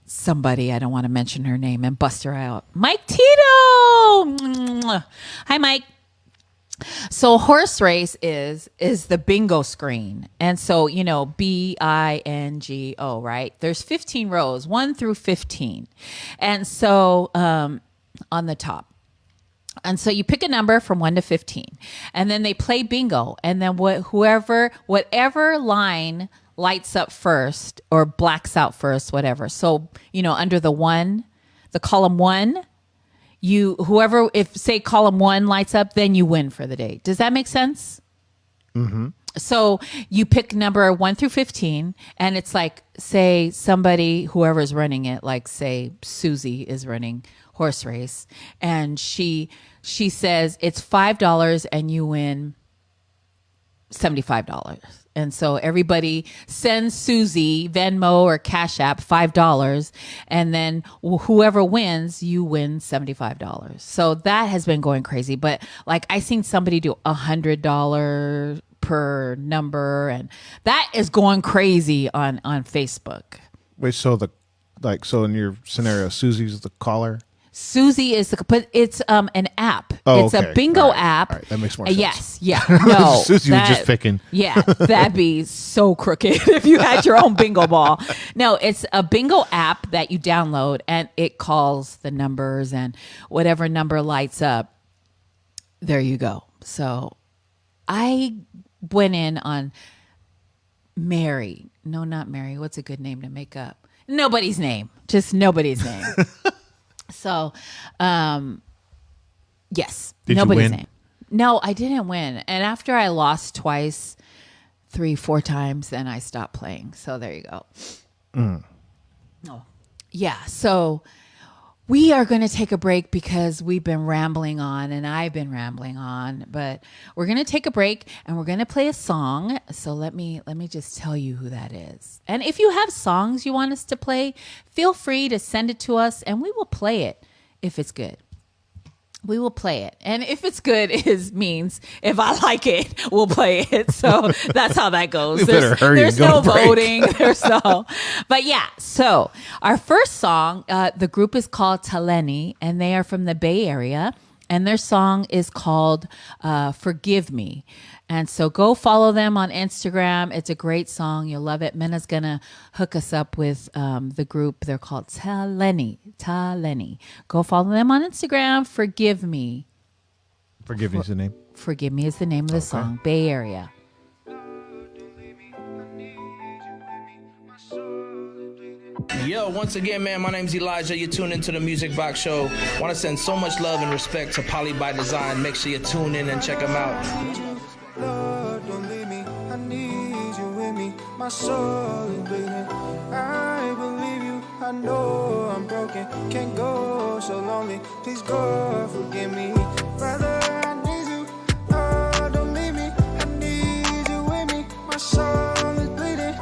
somebody. I don't want to mention her name and bust her out. Mike Tito. Hi, Mike. So horse race is the bingo screen. And so, bingo, right? There's 15 rows, 1 through 15. And so on the top. And so you pick a number from 1 to 15. And then they play bingo. And then whatever line lights up first or blacks out first, whatever. So, under the column 1, if say column 1 lights up, then you win for the day. Does that make sense? Mm-hmm. So you pick number 1 through 15, and it's like, say whoever's running it, like say Susie is running horse race, and she says it's $5 and you win $75. And so everybody sends Susie Venmo or Cash App $5, and then whoever wins, you win $75. So that has been going crazy. But like I seen somebody do $100 per number, and that is going crazy on Facebook. Wait, so in your scenario, Susie's the caller? Susie is but it's an app. Oh, it's okay. a bingo app. All right, that makes more sense. Yes, yeah. No, Susie was just picking. Yeah, that'd be so crooked if you had your own bingo ball. No, it's a bingo app that you download, and it calls the numbers, and whatever number lights up, there you go. So I went in on Mary. No, not Mary. What's a good name to make up? Nobody's name. Just nobody's name. So, yes, Did nobody's you win? name. No, I didn't win. And after I lost twice, 3-4 times, then I stopped playing. So there you go. Oh, yeah. So we are going to take a break because we've been rambling on, and I've been rambling on, but we're going to take a break and we're going to play a song. So let me just tell you who that is. And if you have songs you want us to play, feel free to send it to us and we will play it if it's good. We will play it. And if it's good, means if I like it, we'll play it. So that's how that goes. There's no voting. But yeah. So our first song, the group is called Taleni, and they are from the Bay Area. And their song is called Forgive Me. And so go follow them on Instagram. It's a great song. You'll love it. Mena's going to hook us up with the group. They're called Taleni. Go follow them on Instagram. Forgive Me. Forgive Me is the name? Forgive Me is the name of the song. Bay Area. Yo, once again, man, my name's Elijah. You're tuned into the Music Box Show. Want to send so much love and respect to Poly by Design. Make sure you tune in and check them out. Lord, don't leave me. I need you with me. My soul is bleeding. I believe you. I know I'm broken. Can't go so lonely. Please go forgive me. Brother, I need you. Lord, don't leave me. I need you with me. My soul is bleeding.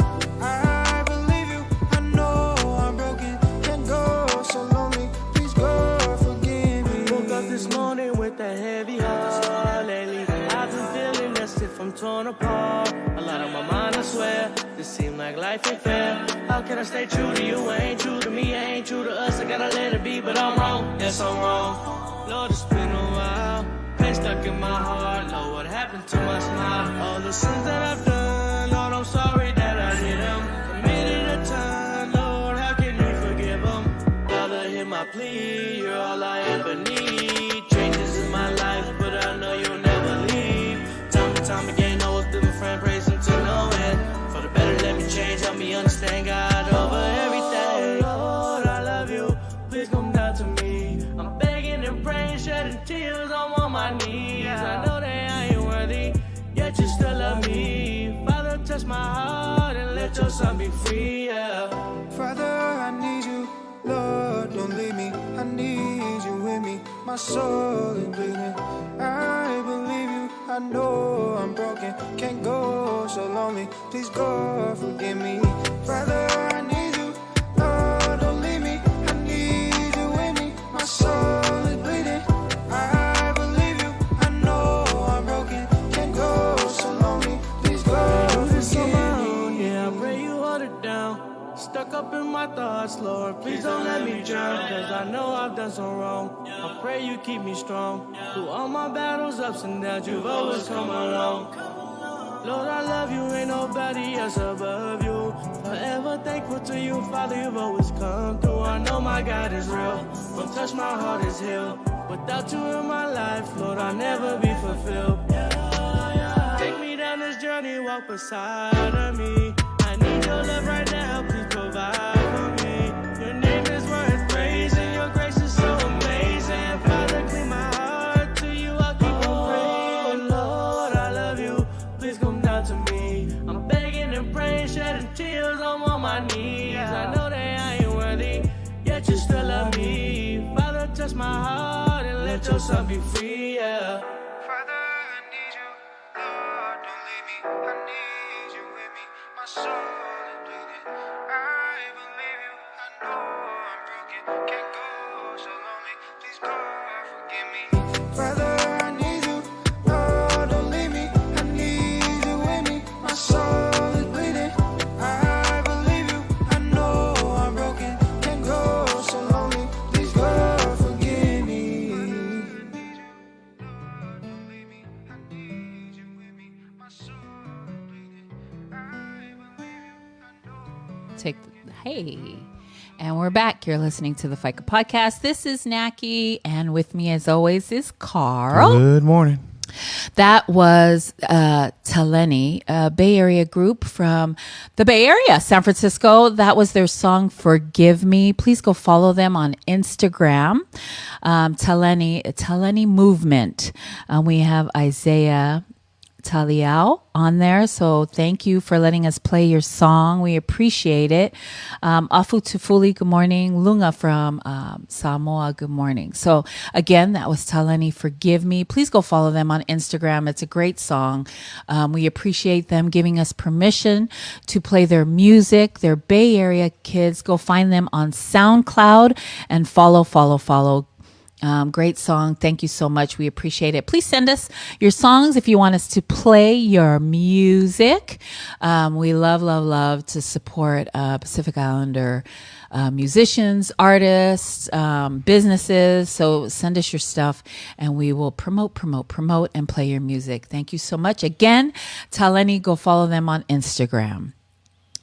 I believe you. I know I'm broken. Can't go so lonely. Please go forgive me. Woke up this morning with a heavy heart lately. I've been feeling as if I'm torn apart. A lot on my mind, I swear. This seems like life ain't fair. How can I stay true to you? Ain't true to me, ain't true to us. I gotta let it be, but I'm wrong. Yes, I'm wrong. Lord, it's been a while. Pain stuck in my heart. Lord, what happened to my smile? All the sins that I've done, Lord, I'm sorry that I did them. Committed a time, Lord, how can you forgive them? Father, hear my plea, you're all I ever need. Changes in my life, but I know you'll never leave. Time and time again, I was living friend, praise him to no end. For the better, let me change, help me understand God over everything. Oh, Lord, I love you, please come down to me. I'm begging and praying, shedding tears, I'm on my knees. I know that I ain't worthy, yet you still love me. Father, touch my heart and let your son be free, yeah. Father, I need you. Lord, don't leave me. I need you with me. My soul is bleeding. I believe you. I know I'm broken. Can't go so lonely. Please go forgive me. Father, I need you. Lord, don't leave me. I need you with me. My soul is bleeding. I believe you. I know I'm broken. Can't go so lonely. Please go forgive me. Yeah, I pray you hold it down. Stuck up in my thoughts, Lord, please don't let me drown. Cause I know I've done so wrong. I pray you keep me strong. Through all my battles, ups and downs, you've always come along. Lord, I love you, ain't nobody else above you. Forever thankful to you, Father, you've always come through. I know my God is real, one touch my heart is healed. Without you in my life, Lord, I'll never be fulfilled. Take me down this journey, walk beside of me. I need your love right now, please provide for me. Your name is worth praising, your grace is so amazing. Father, clean my heart to you, I'll keep on praying. Lord, I love you, please come down to me. I'm begging and praying, shedding tears, I'm on my knees. I know that I ain't worthy, yet you still love me. Father, touch my heart and let your son be free, yeah. Father, I need you. Lord, don't leave me. I need you with me. My soul is bleeding. I believe you. I know I'm broken. Can't go so lonely. Please go forgive me. Father, I need you. Lord, don't leave me. I need you with me. My soul is bleeding. I believe you. I know I'm broken. Can't go so lonely. Please go forgive me. Don't leave me. I need you with me. My soul is bleeding. I believe you. I know. Hey, and we're back. You're listening to the Faika podcast. This is Nackie, and with me, as always, is Carl. Good morning. That was Taleni, a Bay Area group from the Bay Area, San Francisco. That was their song, Forgive Me. Please go follow them on Instagram. Taleni Movement. We have Isaiah Taliao on there. So thank you for letting us play your song. We appreciate it. Afu Tufuli, good morning. Lunga from Samoa, good morning. So again, that was Taleni, Forgive Me. Please go follow them on Instagram. It's a great song. We appreciate them giving us permission to play their music. They're Bay Area kids. Go find them on SoundCloud and follow. Great song. Thank you so much. We appreciate it. Please send us your songs if you want us to play your music. We love to support Pacific Islander musicians, artists, businesses. So send us your stuff and we will promote and play your music. Thank you so much. Again, Taleni, go follow them on Instagram.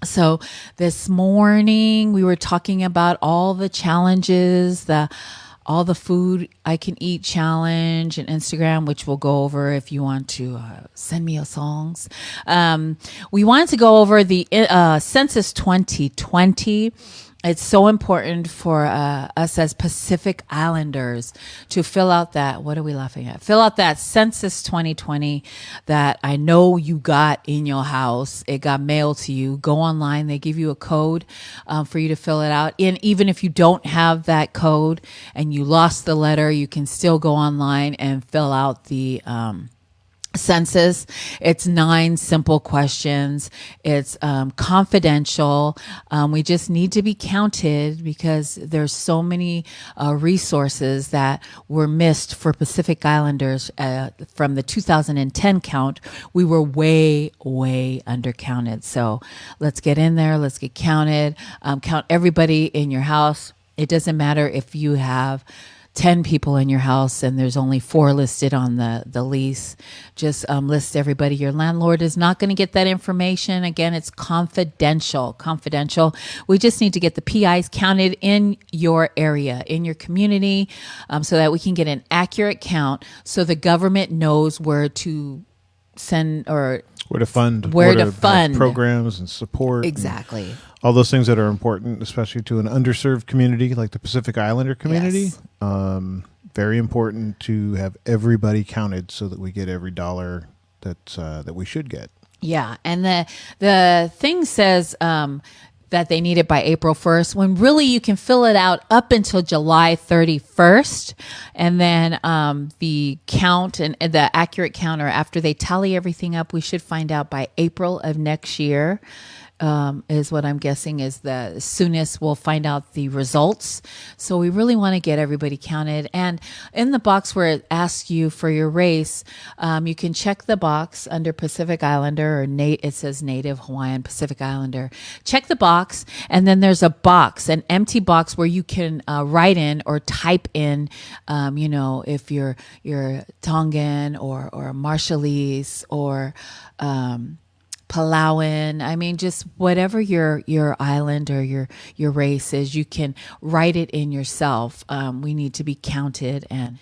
So this morning we were talking about all the challenges, all the food I can eat challenge and Instagram, which we'll go over if you want to send me your songs. We wanted to go over the Census 2020. It's so important for us as Pacific Islanders to fill out that, what are we laughing at? Fill out that Census 2020 that I know you got in your house. It got mailed to you. Go online. They give you a code for you to fill it out. And even if you don't have that code and you lost the letter, you can still go online and fill out the census. It's 9 simple questions. It's confidential. We just need to be counted because there's so many resources that were missed for Pacific Islanders from the 2010 count. We were way undercounted. So let's get in there. Let's get counted. Count everybody in your house. It doesn't matter if you have 10 people in your house and there's only 4 listed on the lease. Just list everybody. Your landlord is not going to get that information. Again, it's confidential. We just need to get the PIs counted in your area, in your community, so that we can get an accurate count so the government knows where to send or where to fund programs and support. Exactly. And all those things that are important, especially to an underserved community like the Pacific Islander community. Yes. Very important to have everybody counted so that we get every dollar that we should get. Yeah, and the thing says that they need it by April 1st, when really you can fill it out up until July 31st. And then the count and the accurate count, or after they tally everything up, we should find out by April of next year. Is what I'm guessing is the soonest we'll find out the results. So we really want to get everybody counted. And in the box where it asks you for your race, you can check the box under Pacific Islander, or it says Native Hawaiian Pacific Islander. Check the box, and then there's a box, an empty box where you can write in or type in, if you're Tongan or Marshallese or Palauan. I mean, just whatever your island or your race is, you can write it in yourself. We need to be counted, and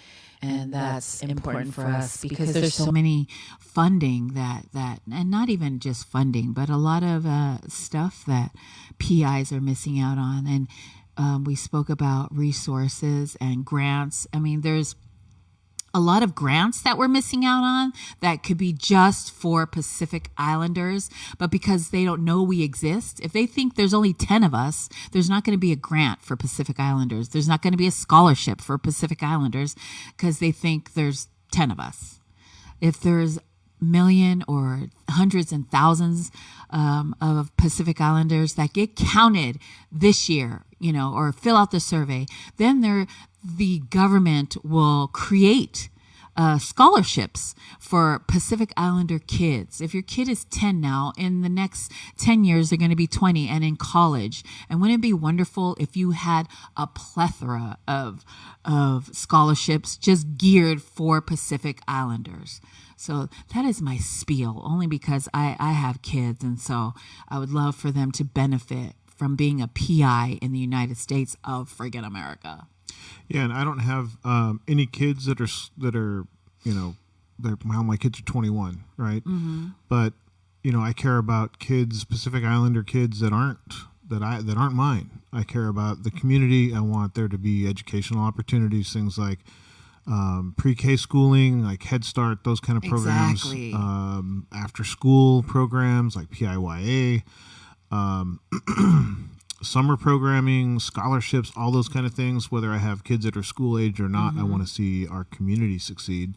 that's important for us because there's so many funding that and not even just funding, but a lot of stuff that PIs are missing out on. And we spoke about resources and grants. I mean, there's a lot of grants that we're missing out on that could be just for Pacific Islanders, but because they don't know we exist, if they think there's only 10 of us, there's not going to be a grant for Pacific Islanders. There's not going to be a scholarship for Pacific Islanders because they think there's 10 of us. If there's million or hundreds and thousands of Pacific Islanders that get counted this year, or fill out the survey, then the government will create scholarships for Pacific Islander kids. If your kid is 10 now, in the next 10 years, they're going to be 20 and in college. And wouldn't it be wonderful if you had a plethora of scholarships just geared for Pacific Islanders? So that is my spiel, only because I have kids, and so I would love for them to benefit from being a PI in the United States of friggin' America. Yeah, and I don't have any kids that are my kids are 21, right? Mm-hmm. But I care about kids, Pacific Islander kids that aren't mine. I care about the community. I want there to be educational opportunities, things like pre-K schooling, like Head Start, those kind of programs. Exactly. After school programs like PIYA. Summer programming, scholarships, all those kind of things, whether I have kids that are school age or not. Mm-hmm. I want to see our community succeed,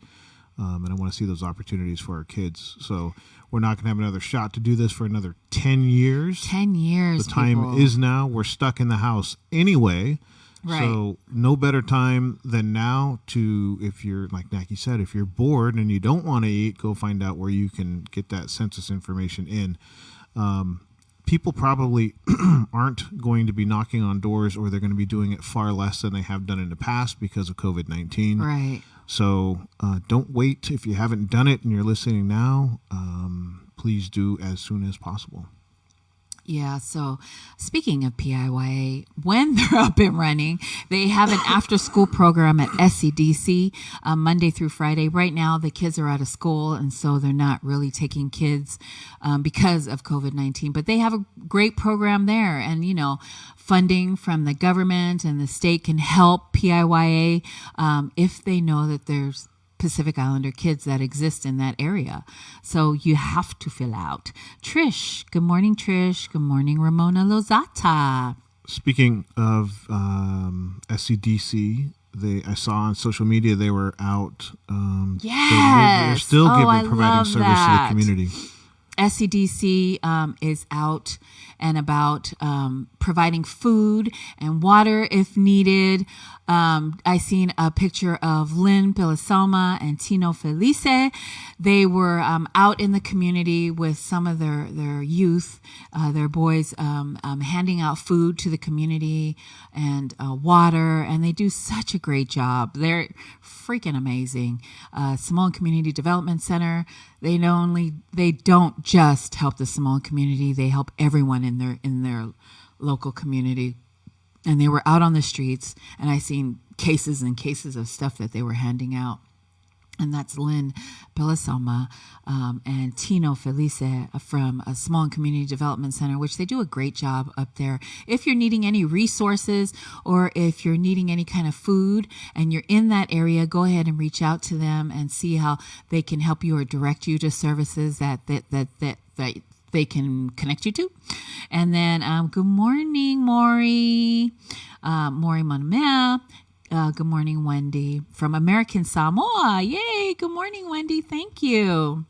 and I want to see those opportunities for our kids. So we're not going to have another shot to do this for another 10 years. 10 years, The time is now. We're stuck in the house anyway. Right. So no better time than now to, if you're, like Nackie said, if you're bored and you don't want to eat, go find out where you can get that census information in. People probably aren't going to be knocking on doors, or they're going to be doing it far less than they have done in the past because of COVID-19. Right. So don't wait. If you haven't done it and you're listening now, please do as soon as possible. Yeah, so speaking of PIYA, when they're up and running, they have an after-school program at SCDC Monday through Friday. Right now, the kids are out of school, and so they're not really taking kids because of COVID-19. But they have a great program there, and, funding from the government and the state can help PIYA if they know that there's Pacific Islander kids that exist in that area. So you have to fill out. Trish. Good morning, Trish. Good morning, Ramona Lozata. Speaking of SCDC, I saw on social media they were out. Yes. They're still I providing love service that. to the community. SCDC is out and about providing food and water if needed. I seen a picture of Lynn Pilasalma and Tino Felice. They were out in the community with some of their youth, their boys, handing out food to the community and water, and they do such a great job. They're freaking amazing. Samoan Community Development Center. They don't just help the Samoan community; they help everyone in their local community. And they were out on the streets, and I seen cases and cases of stuff that they were handing out. And that's Lynn Pilasalma and Tino Felice from a Samoan Community Development Center, which they do a great job up there. If you're needing any resources or if you're needing any kind of food and you're in that area, go ahead and reach out to them and see how they can help you or direct you to services that they can connect you to. And then good morning, Maury. Maury Monmel. Good morning, Wendy from American Samoa. Yay. Good morning, Wendy. Thank you.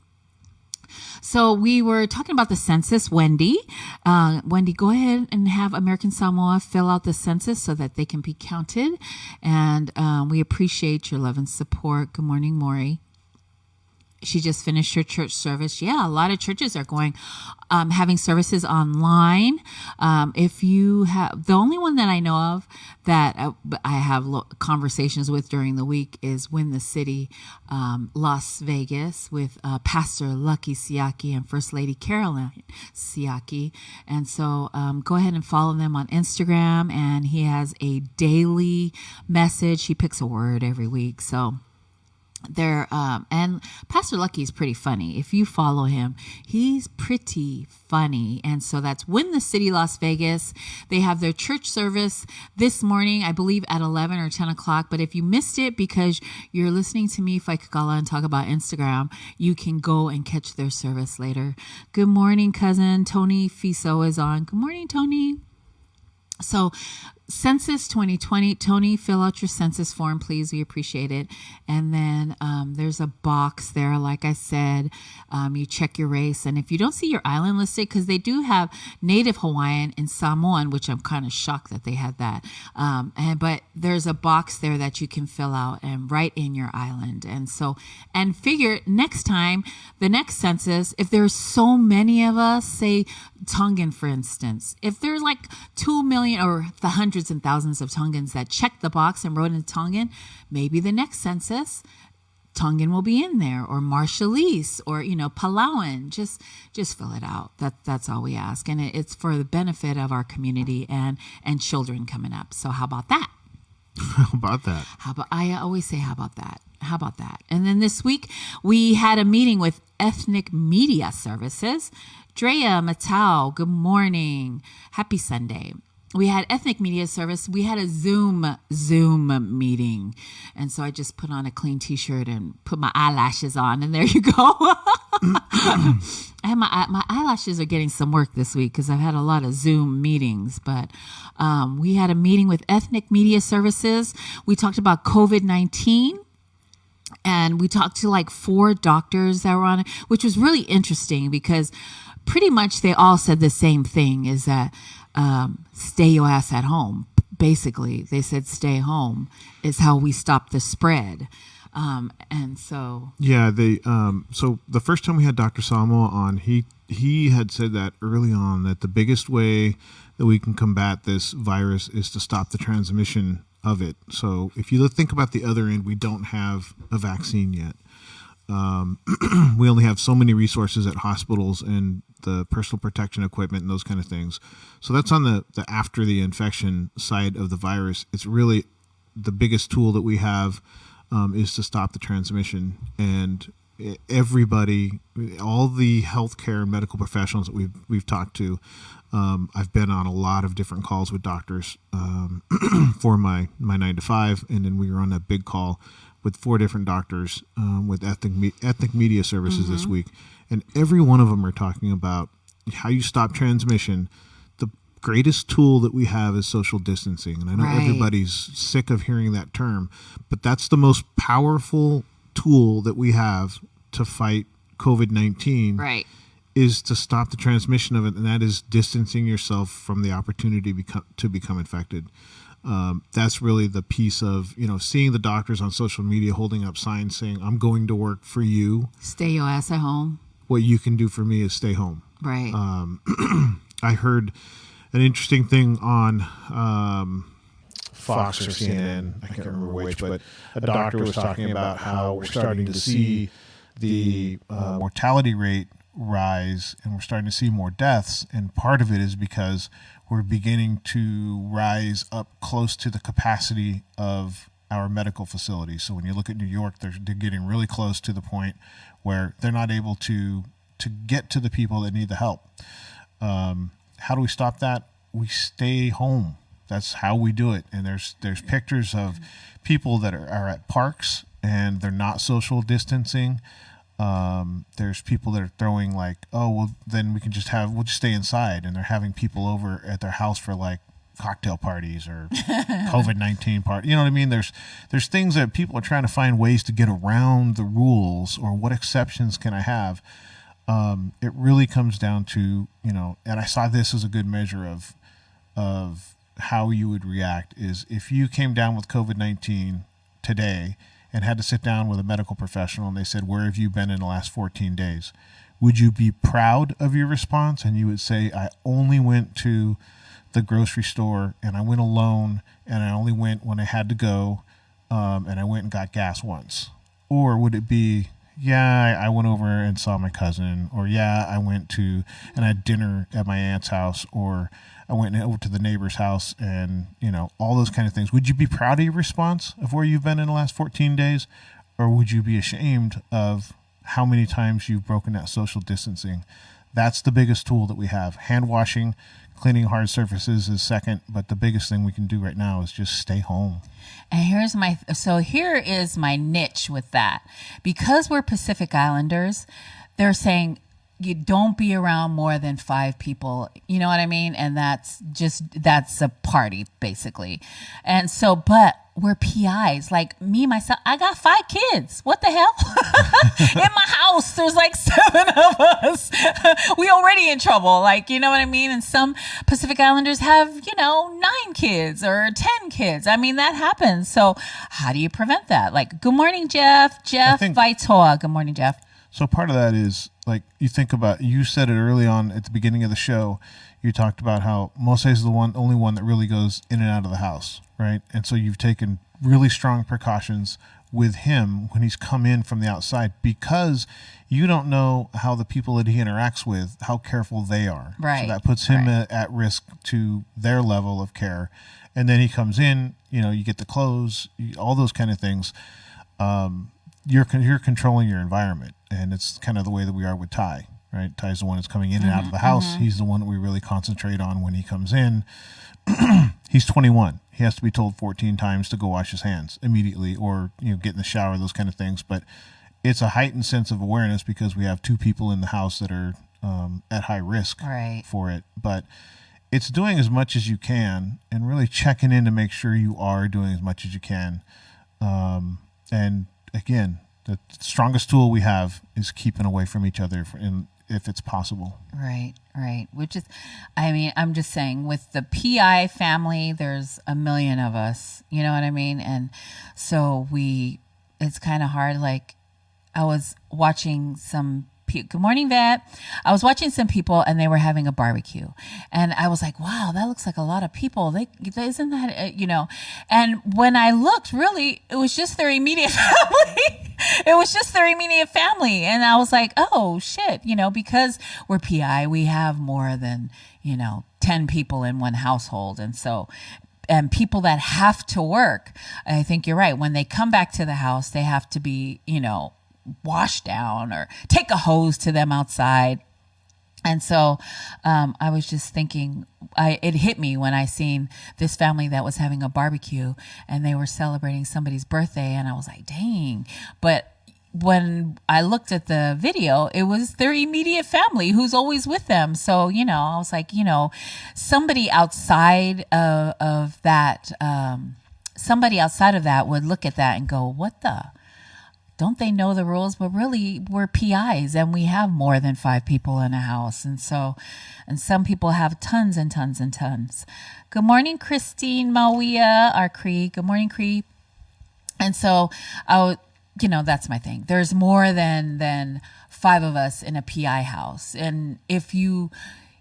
So we were talking about the census, Wendy. Wendy, go ahead and have American Samoa fill out the census so that they can be counted. And we appreciate your love and support. Good morning, Maury. She just finished her church service. Yeah, a lot of churches are having services online. If you have, the only one that I know of that I have conversations with during the week is Win the City, Las Vegas, with Pastor Lucky Siaki and First Lady Caroline Siaki. And so go ahead and follow them on Instagram. And he has a daily message. He picks a word every week. So there, and Pastor Lucky is pretty funny. If you follow him, he's pretty funny. And so that's Win the City, Las Vegas. They have their church service this morning, I believe at 11 or 10 o'clock. But if you missed it because you're listening to me, Faika Gala, and talk about Instagram, you can go and catch their service later. Good morning, cousin. Tony Fiso is on. Good morning, Tony. So Census 2020, Tony, fill out your census form, please. We appreciate it. And then there's a box there. Like I said, you check your race. And if you don't see your island listed, because they do have Native Hawaiian and Samoan, which I'm kind of shocked that they had that. But there's a box there that you can fill out and write in your island. And figure next time, the next census, if there's so many of us, say Tongan, for instance, if there's like 2 million or the hundreds and thousands of Tongans that checked the box and wrote in Tongan, maybe the next census Tongan will be in there, or Marshallese, or Palauan. Just fill it out. That's all we ask, and it's for the benefit of our community and children coming up. So how about that? How about that? I always say how about that? How about that? And then this week we had a meeting with Ethnic Media Services. Drea Matau, good morning. Happy Sunday. We had Ethnic Media Service. We had a Zoom meeting. And so I just put on a clean t-shirt and put my eyelashes on, and there you go. I have my eyelashes are getting some work this week because I've had a lot of Zoom meetings. But we had a meeting with Ethnic Media Services. We talked about COVID-19. And we talked to like 4 doctors that were on it, which was really interesting because pretty much they all said the same thing, is that stay your ass at home. Basically, they said stay home is how we stop the spread. And so so the first time we had Dr. Samoa on, he had said that early on, that the biggest way that we can combat this virus is to stop the transmission of it. So if you think about the other end, we don't have a vaccine yet. We only have so many resources at hospitals and the personal protection equipment and those kind of things. So that's on the after the infection side of the virus. It's really the biggest tool that we have is to stop the transmission. And everybody, all the healthcare and medical professionals that we've talked to, I've been on a lot of different calls with doctors for my 9 to 5, and then we were on a big call with 4 different doctors with Ethnic Media Services this week, and every one of them are talking about how you stop transmission. The greatest tool that we have is social distancing. And I know Right. everybody's sick of hearing that term, but that's the most powerful tool that we have to fight COVID-19. Right. Is to stop the transmission of it, and that is distancing yourself from the opportunity to become infected. That's really the piece of, seeing the doctors on social media holding up signs saying, I'm going to work for you. Stay your ass at home. What you can do for me is stay home. Right. I heard an interesting thing on Fox or CNN, I can't remember which, but a doctor was talking about how we're starting to see the mortality rate rise, and we're starting to see more deaths, and part of it is because we're beginning to rise up close to the capacity of our medical facilities. So when you look at New York, they're getting really close to the point where they're not able to get to the people that need the help. How do we stop that? We stay home. That's how we do it. And there's pictures of people that are at parks and they're not social distancing. There's people that are throwing like, oh, well, then we'll just stay inside, and they're having people over at their house for like cocktail parties or COVID-19 party. You know what I mean? There's things that people are trying to find ways to get around the rules, or what exceptions can I have? It really comes down to, and I saw this as a good measure of how you would react is if you came down with COVID-19 today and had to sit down with a medical professional and they said, where have you been in the last 14 days? Would you be proud of your response? And you would say, I only went to the grocery store and I went alone, and I only went when I had to go, and I went and got gas once. Or would it be, yeah, I went over and saw my cousin, or yeah, I went to and had dinner at my aunt's house, or I went over to the neighbor's house, and all those kind of things. Would you be proud of your response of where you've been in the last 14 days? Or would you be ashamed of how many times you've broken that social distancing? That's the biggest tool that we have. Hand washing, cleaning hard surfaces is second, but the biggest thing we can do right now is just stay home. And here is my niche with that. Because we're Pacific Islanders, they're saying you don't be around more than 5 people. You know what I mean? And that's a party basically. And so, but we're PIs, like me, myself, I got 5 kids. What the hell? In my house, there's like 7 of us. We already in trouble. Like, you know what I mean? And some Pacific Islanders have, 9 kids or 10 kids. I mean, that happens. So how do you prevent that? Like, good morning, Jeff. Jeff Vaitoa. Good morning, Jeff. So part of that is, like, you think about, you said it early on at the beginning of the show, you talked about how Mose is the only one that really goes in and out of the house, right? And so you've taken really strong precautions with him when he's come in from the outside, because you don't know how the people that he interacts with, how careful they are. Right. So that puts him at risk to their level of care. And then he comes in, you get the clothes, all those kind of things. You're controlling your environment. And it's kind of the way that we are with Ty, right? Ty's the one that's coming in and out of the house. He's the one that we really concentrate on when he comes in. He's 21. He has to be told 14 times to go wash his hands immediately, or get in the shower, those kind of things. But it's a heightened sense of awareness because we have 2 people in the house that are at high risk for it. But it's doing as much as you can and really checking in to make sure you are doing as much as you can. And again, the strongest tool we have is keeping away from each other if it's possible. Right. Which is, I'm just saying, with the PI family, there's a million of us, you know what I mean? And so it's kind of hard. Like, I was watching good morning, Vet. I was watching some people and they were having a barbecue, and I was like, wow, that looks like a lot of people. Isn't that, and when I looked, really, it was just their immediate family. It was just their immediate family. And I was like, oh shit, because we're PI, we have more than, 10 people in one household. And so, and people that have to work, I think you're right. When they come back to the house, they have to be, wash down or take a hose to them outside. And so I was just thinking, it hit me when I seen this family that was having a barbecue and they were celebrating somebody's birthday, and I was like, dang. But when I looked at the video, it was their immediate family who's always with them. So, I was like, somebody outside of that, would look at that and go, what the? Don't they know the rules? But really, we're PIs and we have more than 5 people in a house. And some people have tons and tons and tons. Good morning, Christine Mawia, our Cree. Good morning, Cree. And so, that's my thing. There's more than 5 of us in a PI house. And if you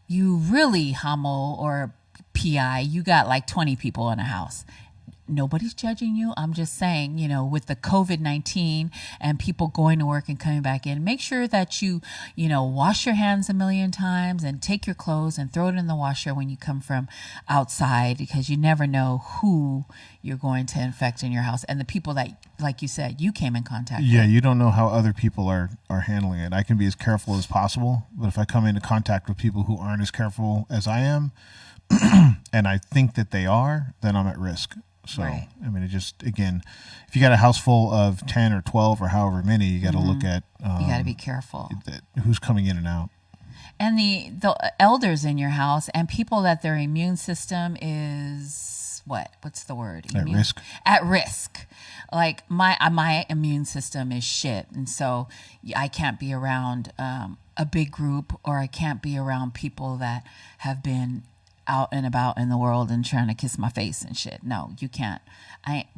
really hummel or PI, you got like 20 people in a house. Nobody's judging you. I'm just saying, with the COVID-19 and people going to work and coming back in, make sure that you wash your hands a million times and take your clothes and throw it in the washer when you come from outside, because you never know who you're going to infect in your house. And the people that, like you said, you came in contact with. You don't know how other people are handling it. I can be as careful as possible, but if I come into contact with people who aren't as careful as I am, and I think that they are, then I'm at risk. So, right. I mean, it just, again, if you got a house full of 10 or 12 or however many, you got to look at... you got to be careful. Who's coming in and out. And the elders in your house and people that their immune system is, what's the word? At risk. At risk. Like my immune system is shit. And so I can't be around a big group, or I can't be around people that have been out and about in the world and trying to kiss my face and shit. No, you can't.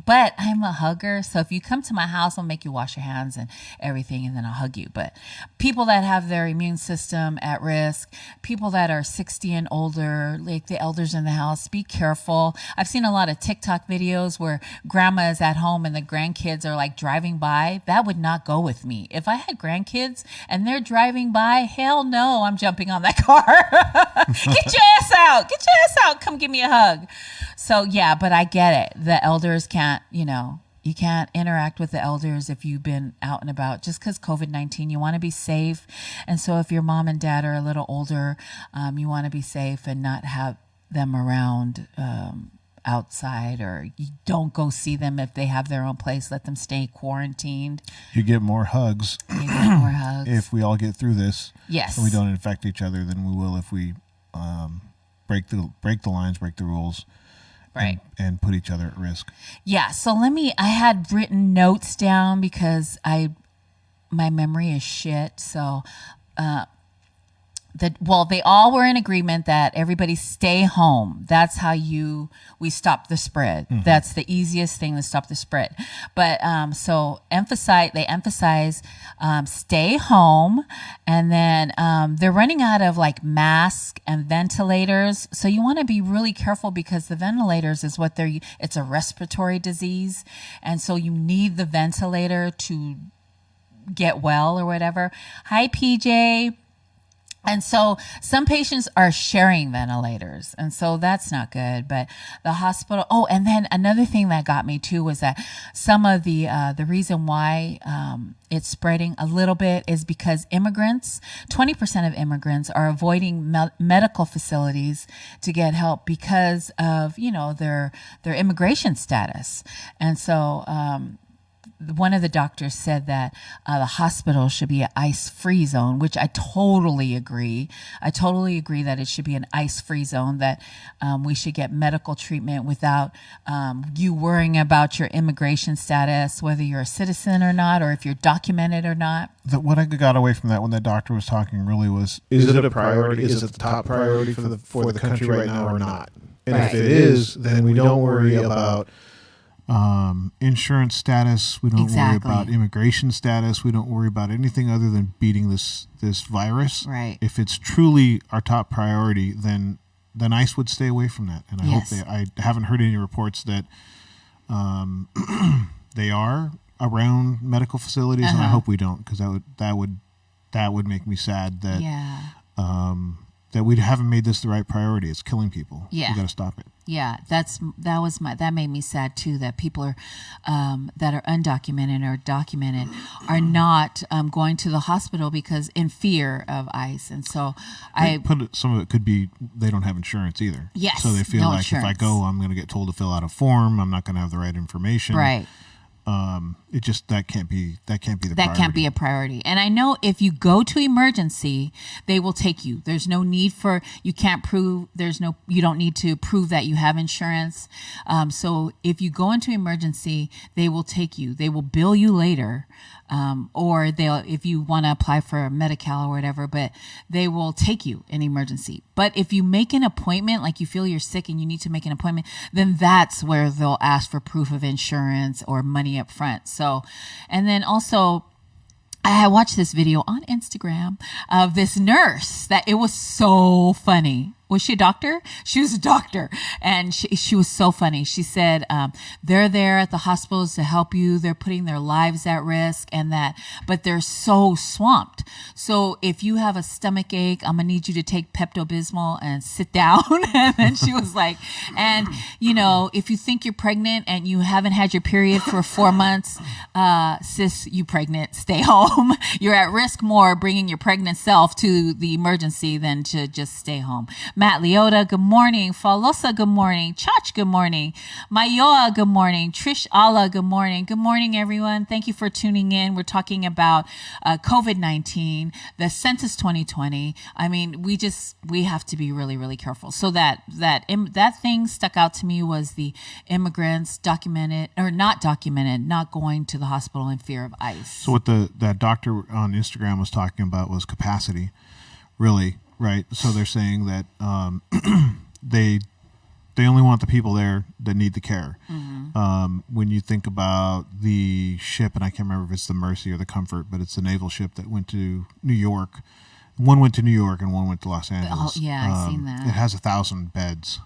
But I'm a hugger. So if you come to my house, I'll make you wash your hands and everything, and then I'll hug you. But people that have their immune system at risk, people that are 60 and older, like the elders in the house, be careful. I've seen a lot of TikTok videos where grandma is at home and the grandkids are like driving by. That would not go with me. If I had grandkids and they're driving by, hell no, I'm jumping on that car. Get your ass out. Get your ass out. Come give me a hug. So, yeah, but I get it. The elders can't, you can't interact with the elders if you've been out and about, just because COVID-19, you want to be safe. And so if your mom and dad are a little older, you want to be safe and not have them around outside, or you don't go see them if they have their own place. Let them stay quarantined. You get more hugs. If we all get through this. Yes. And we don't infect each other than we will if we break the lines, break the rules. Right. And put each other at risk. Yeah. So I had written notes down because my memory is shit. So, they all were in agreement that everybody stay home. That's how we stop the spread. Mm-hmm. That's the easiest thing to stop the spread. But they emphasize stay home, and then they're running out of like masks and ventilators. So you want to be really careful, because the ventilators is it's a respiratory disease, and so you need the ventilator to get well or whatever. Hi, PJ. And so some patients are sharing ventilators, and so that's not good. But the hospital, and then another thing that got me too was that some of the reason why it's spreading a little bit is because 20% of immigrants are avoiding medical facilities to get help because of, their immigration status. And so, one of the doctors said that the hospital should be an ice-free zone, which I totally agree. I totally agree that it should be an ice-free zone, that we should get medical treatment without you worrying about your immigration status, whether you're a citizen or not, or if you're documented or not. What I got away from that when that doctor was talking really was, is it a priority? Is it the top priority for the country right now or not? And if it is, then we don't worry about insurance status. We don't worry about immigration status. We don't worry about anything other than beating this virus. Right. If it's truly our top priority, then ICE would stay away from that. And I hope I haven't heard any reports that they are around medical facilities, and I hope we don't, because that would make me sad that that we haven't made this the right priority. It's killing people. Yeah. We got to stop it. Yeah, that made me sad too, that people are that are undocumented or documented are not going to the hospital because in fear of ICE. And so some of it could be they don't have insurance either. Yes. So they feel like insurance. If I go, I'm going to get told to fill out a form. I'm not going to have the right information. Right. it just that can't be the that priority. can't be a priority. And I know if you go to emergency, they will take you. There's no need for, you can't prove, you don't need to prove that you have insurance. So if you go into emergency, they will take you. They will bill you later. Or if you want to apply for a Medi-Cal or whatever, but they will take you in emergency. But if you make an appointment, like you feel you're sick and you need to make an appointment, then that's where they'll ask for proof of insurance or money up front. So, and then also, I watched this video on Instagram of this nurse that it was so funny. Was she a doctor? She was a doctor. And she was so funny. She said, they're there at the hospitals to help you. They're putting their lives at risk but they're so swamped. So if you have a stomach ache, I'm going to need you to take Pepto-Bismol and sit down. And then she was like, and if you think you're pregnant and you haven't had your period for 4 months, sis, you pregnant, stay home. You're at risk more bringing your pregnant self to the emergency than to just stay home. Matt Leota, good morning. Falosa, good morning. Chach, good morning. Mayoa, good morning. Trish Ala, good morning. Good morning, everyone. Thank you for tuning in. We're talking about COVID-19, the Census 2020. I mean, we have to be really, really careful. So that thing stuck out to me was the immigrants not going to the hospital in fear of ICE. So what that doctor on Instagram was talking about was capacity, really. Right. So they're saying that they only want the people there that need the care. Mm-hmm. When you think about the ship, and I can't remember if it's the Mercy or the Comfort, but it's the naval ship that went to New York. One went to New York and one went to Los Angeles. Oh, yeah, I've seen that. It has 1,000 beds,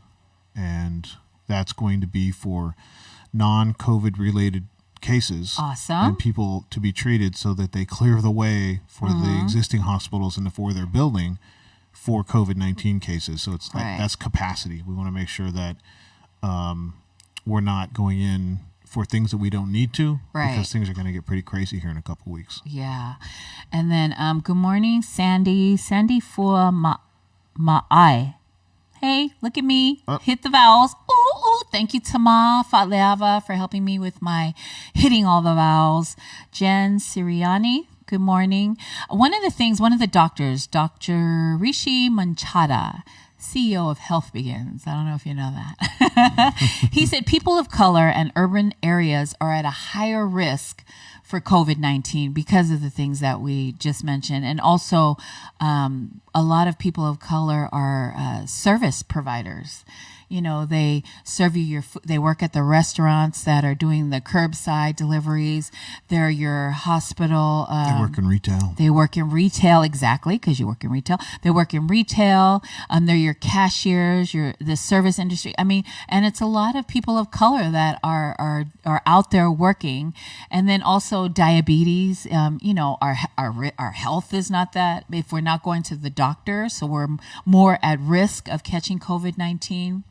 and that's going to be for non-COVID related cases. Awesome. And people to be treated so that they clear the way for the existing hospitals and for their building for COVID-19 cases. So it's like that's capacity. We want to make sure that we're not going in for things that we don't need to, because things are going to get pretty crazy here in a couple of weeks. Yeah. And then good morning, Sandy. Sandy for my Hey, look at me. Hit the vowels. Ooh. Thank you, Tama Fatleava, for helping me with my hitting all the vowels. Jen Siriani, good morning. One of the doctors, Dr. Rishi Manchada, CEO of Health Begins. I don't know if you know that. He said people of color and urban areas are at a higher risk for COVID-19 because of the things that we just mentioned. And also, a lot of people of color are service providers. They serve you your food. They work at the restaurants that are doing the curbside deliveries. They're your hospital. They work in retail. They work in retail, exactly, because you work in retail. They work in retail. They're your cashiers, the service industry. I mean, and it's a lot of people of color that are out there working. And then also diabetes. Our health is not that. If we're not going to the doctor, so we're more at risk of catching COVID-19.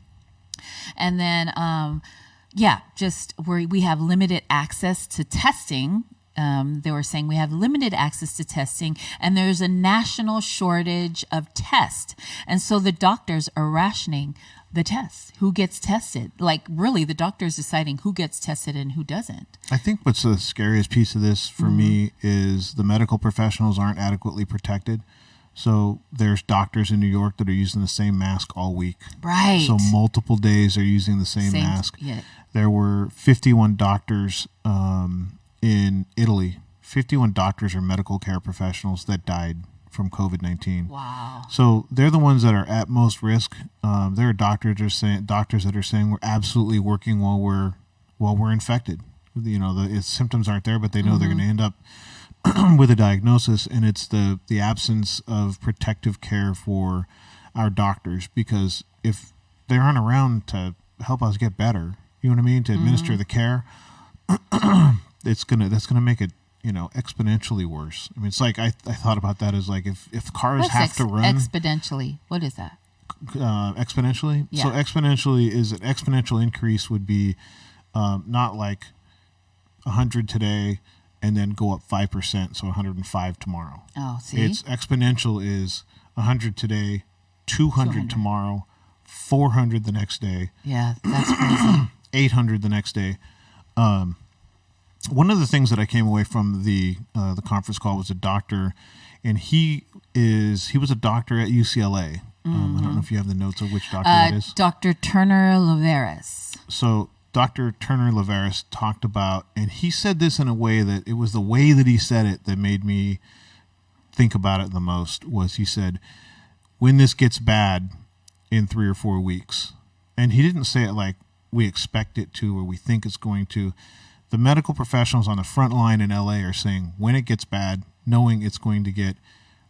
And then, we have limited access to testing. They were saying we have limited access to testing, and there's a national shortage of tests. And so the doctors are rationing the tests. Who gets tested? Like, really, the doctor's deciding who gets tested and who doesn't. I think what's the scariest piece of this for me is the medical professionals aren't adequately protected. So there's doctors in New York that are using the same mask all week. Right. So multiple days they're using the same mask. Yeah. There were 51 doctors in Italy. 51 doctors or medical care professionals that died from COVID-19. Wow. So they're the ones that are at most risk. There are doctors that are saying we're absolutely working while we're infected. Its symptoms aren't there, but they know they're going to end up with a diagnosis, and it's the absence of protective care for our doctors, because if they aren't around to help us get better, you know what I mean, to administer the care, that's gonna make it exponentially worse. I mean, it's like I thought about that as like if cars have to run exponentially. What is that? Exponentially. Yeah. So exponentially is an exponential increase would be not like 100 today and then go up 5%, so 105 tomorrow. Oh, see? It's exponential is 100 today, 200 tomorrow, 400 the next day. Yeah, that's crazy. 800 the next day. one of the things that I came away from the conference call was a doctor, and he was a doctor at UCLA. I don't know if you have the notes of which doctor it is. Dr. Turner Laveris. So Dr. Turner Laveris talked about, and he said this in a way that it was the way that he said it that made me think about it the most, was he said, when this gets bad in 3 or 4 weeks, and he didn't say it like we expect it to or we think it's going to. The medical professionals on the front line in LA are saying when it gets bad, knowing it's going to get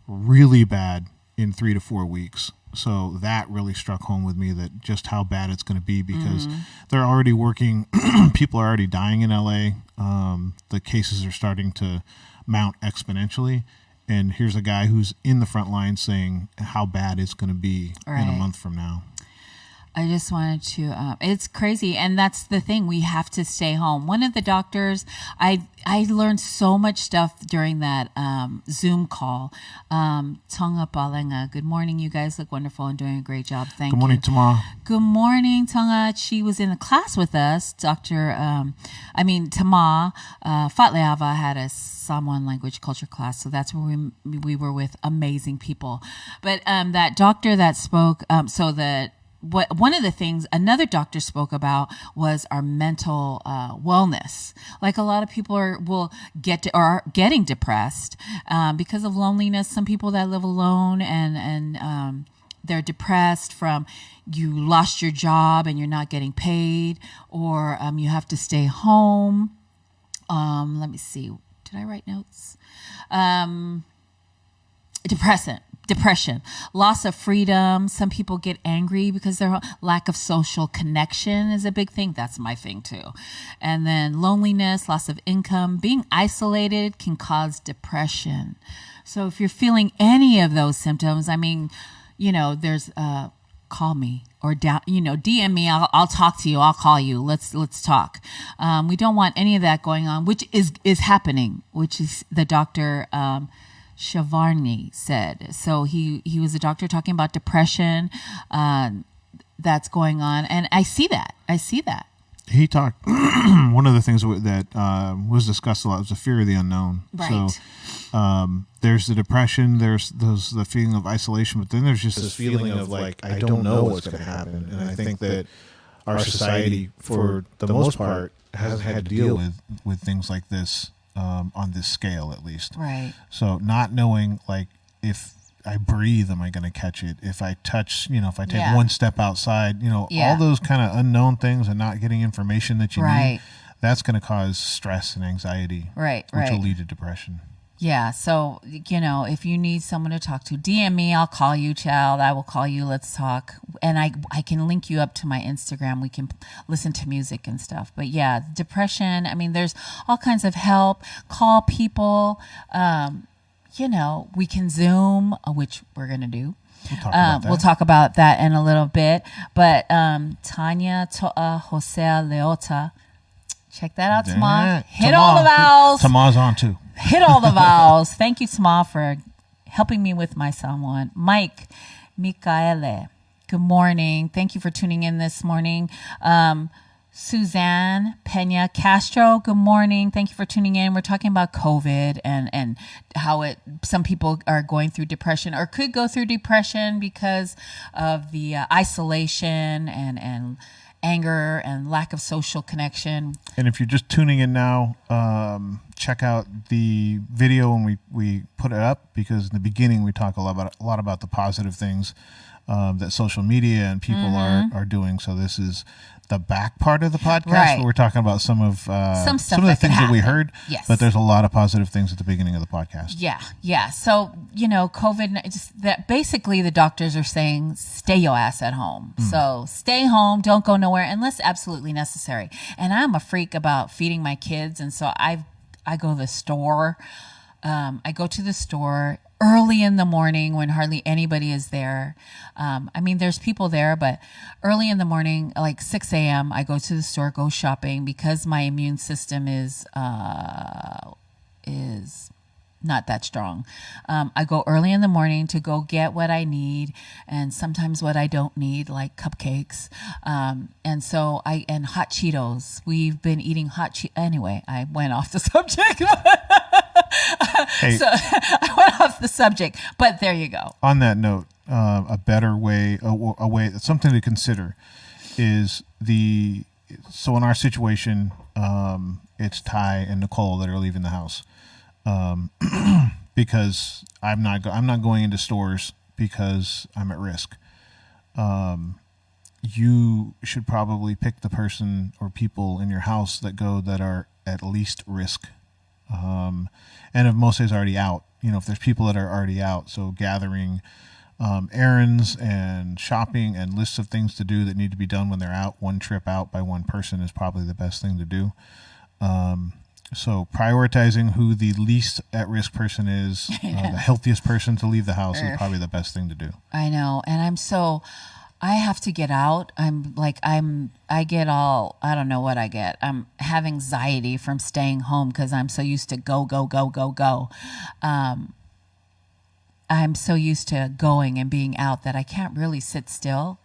really bad in 3 to 4 weeks. So that really struck home with me, that just how bad it's going to be, because they're already working. People are already dying in LA. The cases are starting to mount exponentially. And here's a guy who's in the front line saying how bad it's going to be in a month from now. I just wanted to, it's crazy. And that's the thing. We have to stay home. One of the doctors, I learned so much stuff during that Zoom call. Tonga Palenga. Good morning. You guys look wonderful and doing a great job. Thank you. Good morning, Tama. Good morning, Tonga. She was in the class with us. Tama Fatleava had a Samoan language culture class. So that's where we were with amazing people. But that doctor that spoke, one of the things another doctor spoke about was our mental wellness. Like a lot of people are getting depressed because of loneliness. Some people that live alone and they're depressed from you lost your job and you're not getting paid, or you have to stay home. Let me see. Did I write notes? Depression, loss of freedom. Some people get angry because their lack of social connection is a big thing. That's my thing too. And then loneliness, loss of income, being isolated can cause depression. So if you're feeling any of those symptoms, there's call me or down, DM me. I'll talk to you. I'll call you. Let's talk. We don't want any of that going on, which is happening, which is the doctor, Shavarni said. So he was a doctor talking about depression that's going on, and I see that. He talked. One of the things that was discussed a lot was the fear of the unknown. Right. So there's the depression, there's the feeling of isolation, but then there's just This feeling of like, I don't know what's going to happen. And I think that our society, for the most part, hasn't had to deal with things like this. On this scale, at least. Right. So not knowing, like, if I breathe, am I going to catch it? If I touch, if I take one step outside, all those kind of unknown things, and not getting information that you need, that's going to cause stress and anxiety. Right. Which will lead to depression. Yeah. So, if you need someone to talk to, DM me. I'll call you, child. I will call you. Let's talk. And I can link you up to my Instagram. We can listen to music and stuff. But yeah, depression. There's all kinds of help. Call people. We can Zoom, which we're going to do. We'll talk about that in a little bit. But Tanya To'a Hosea Leota. Check that out, Tama. Hit all the vowels. Tama's on too. Hit all the vowels. Thank you, Tama, for helping me with my someone. Mike Mikaele. Good morning. Thank you for tuning in this morning. Suzanne Pena Castro. Good morning. Thank you for tuning in. We're talking about COVID and how some people are going through depression or could go through depression because of the isolation and anger and lack of social connection. And if you're just tuning in now, check out the video when we put it up, because in the beginning we talk a lot about the positive things that social media and people are doing. So this is the back part of the podcast where we're talking about some of the things that we heard. Yes. But there's a lot of positive things at the beginning of the podcast. Yeah. So, COVID, basically the doctors are saying, stay your ass at home. So stay home, don't go nowhere unless absolutely necessary. And I'm a freak about feeding my kids. And so I go to the store. I go to the store early in the morning when hardly anybody is there. There's people there, but early in the morning, like 6 a.m., I go to the store, go shopping, because my immune system is not that strong. I go early in the morning to go get what I need and sometimes what I don't need, like cupcakes. And hot Cheetos. We've been eating hot Cheetos. Anyway, I went off the subject. Hey. So I went off the subject, but there you go. On that note, a better way, a way, something to consider is so in our situation, it's Ty and Nicole that are leaving the house. Because I'm not going into stores because I'm at risk. You should probably pick the person or people in your house that are at least risk. And if most days already out, if there's people that are already out, so gathering errands and shopping and lists of things to do that need to be done when they're out, one trip out by one person is probably the best thing to do. So prioritizing who the least at-risk person is, the healthiest person to leave the house is probably the best thing to do. I know. And I have to get out. I get all, I don't know what I get. I'm have anxiety from staying home because I'm so used to go. I'm so used to going and being out that I can't really sit still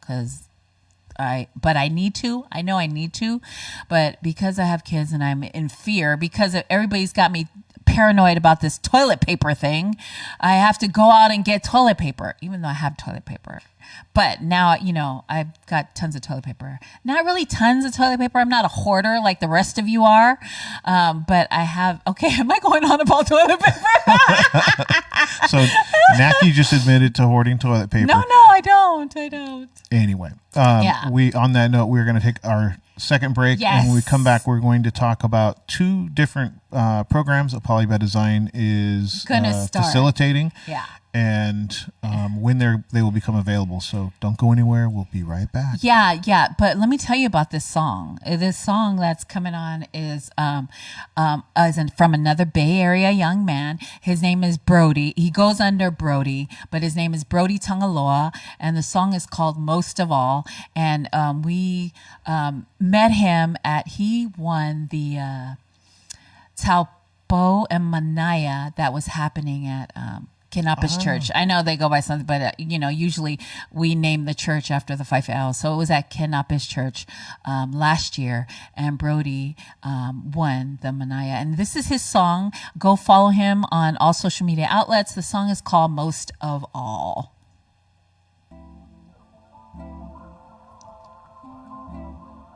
but I need to. I know I need to, but because I have kids and I'm in fear because everybody's got me paranoid about this toilet paper thing, I have to go out and get toilet paper, even though I have toilet paper. But now, I've got tons of toilet paper. Not really tons of toilet paper. I'm not a hoarder like the rest of you are. But I have, am I going on about toilet paper? So Nackie just admitted to hoarding toilet paper. No, I don't. Anyway, Yeah. On that note, we're going to take our second break. Yes. And when we come back, we're going to talk about two different programs that Poly by Design is facilitating. Yeah. And when they will become available. So don't go anywhere. We'll be right back. Yeah. But let me tell you about this song. This song that's coming on is from another Bay Area young man. His name is Brody. He goes under Brody, but his name is Brody Tangaloa. And the song is called Most of All. And we met him he won the Taupo and Manaya that was happening at Kenapis Church. I know they go by something, but usually we name the church after the Faika Owl. So it was at Kenapis Church last year, and Brody won the Manaya. And this is his song. Go follow him on all social media outlets. The song is called Most of All.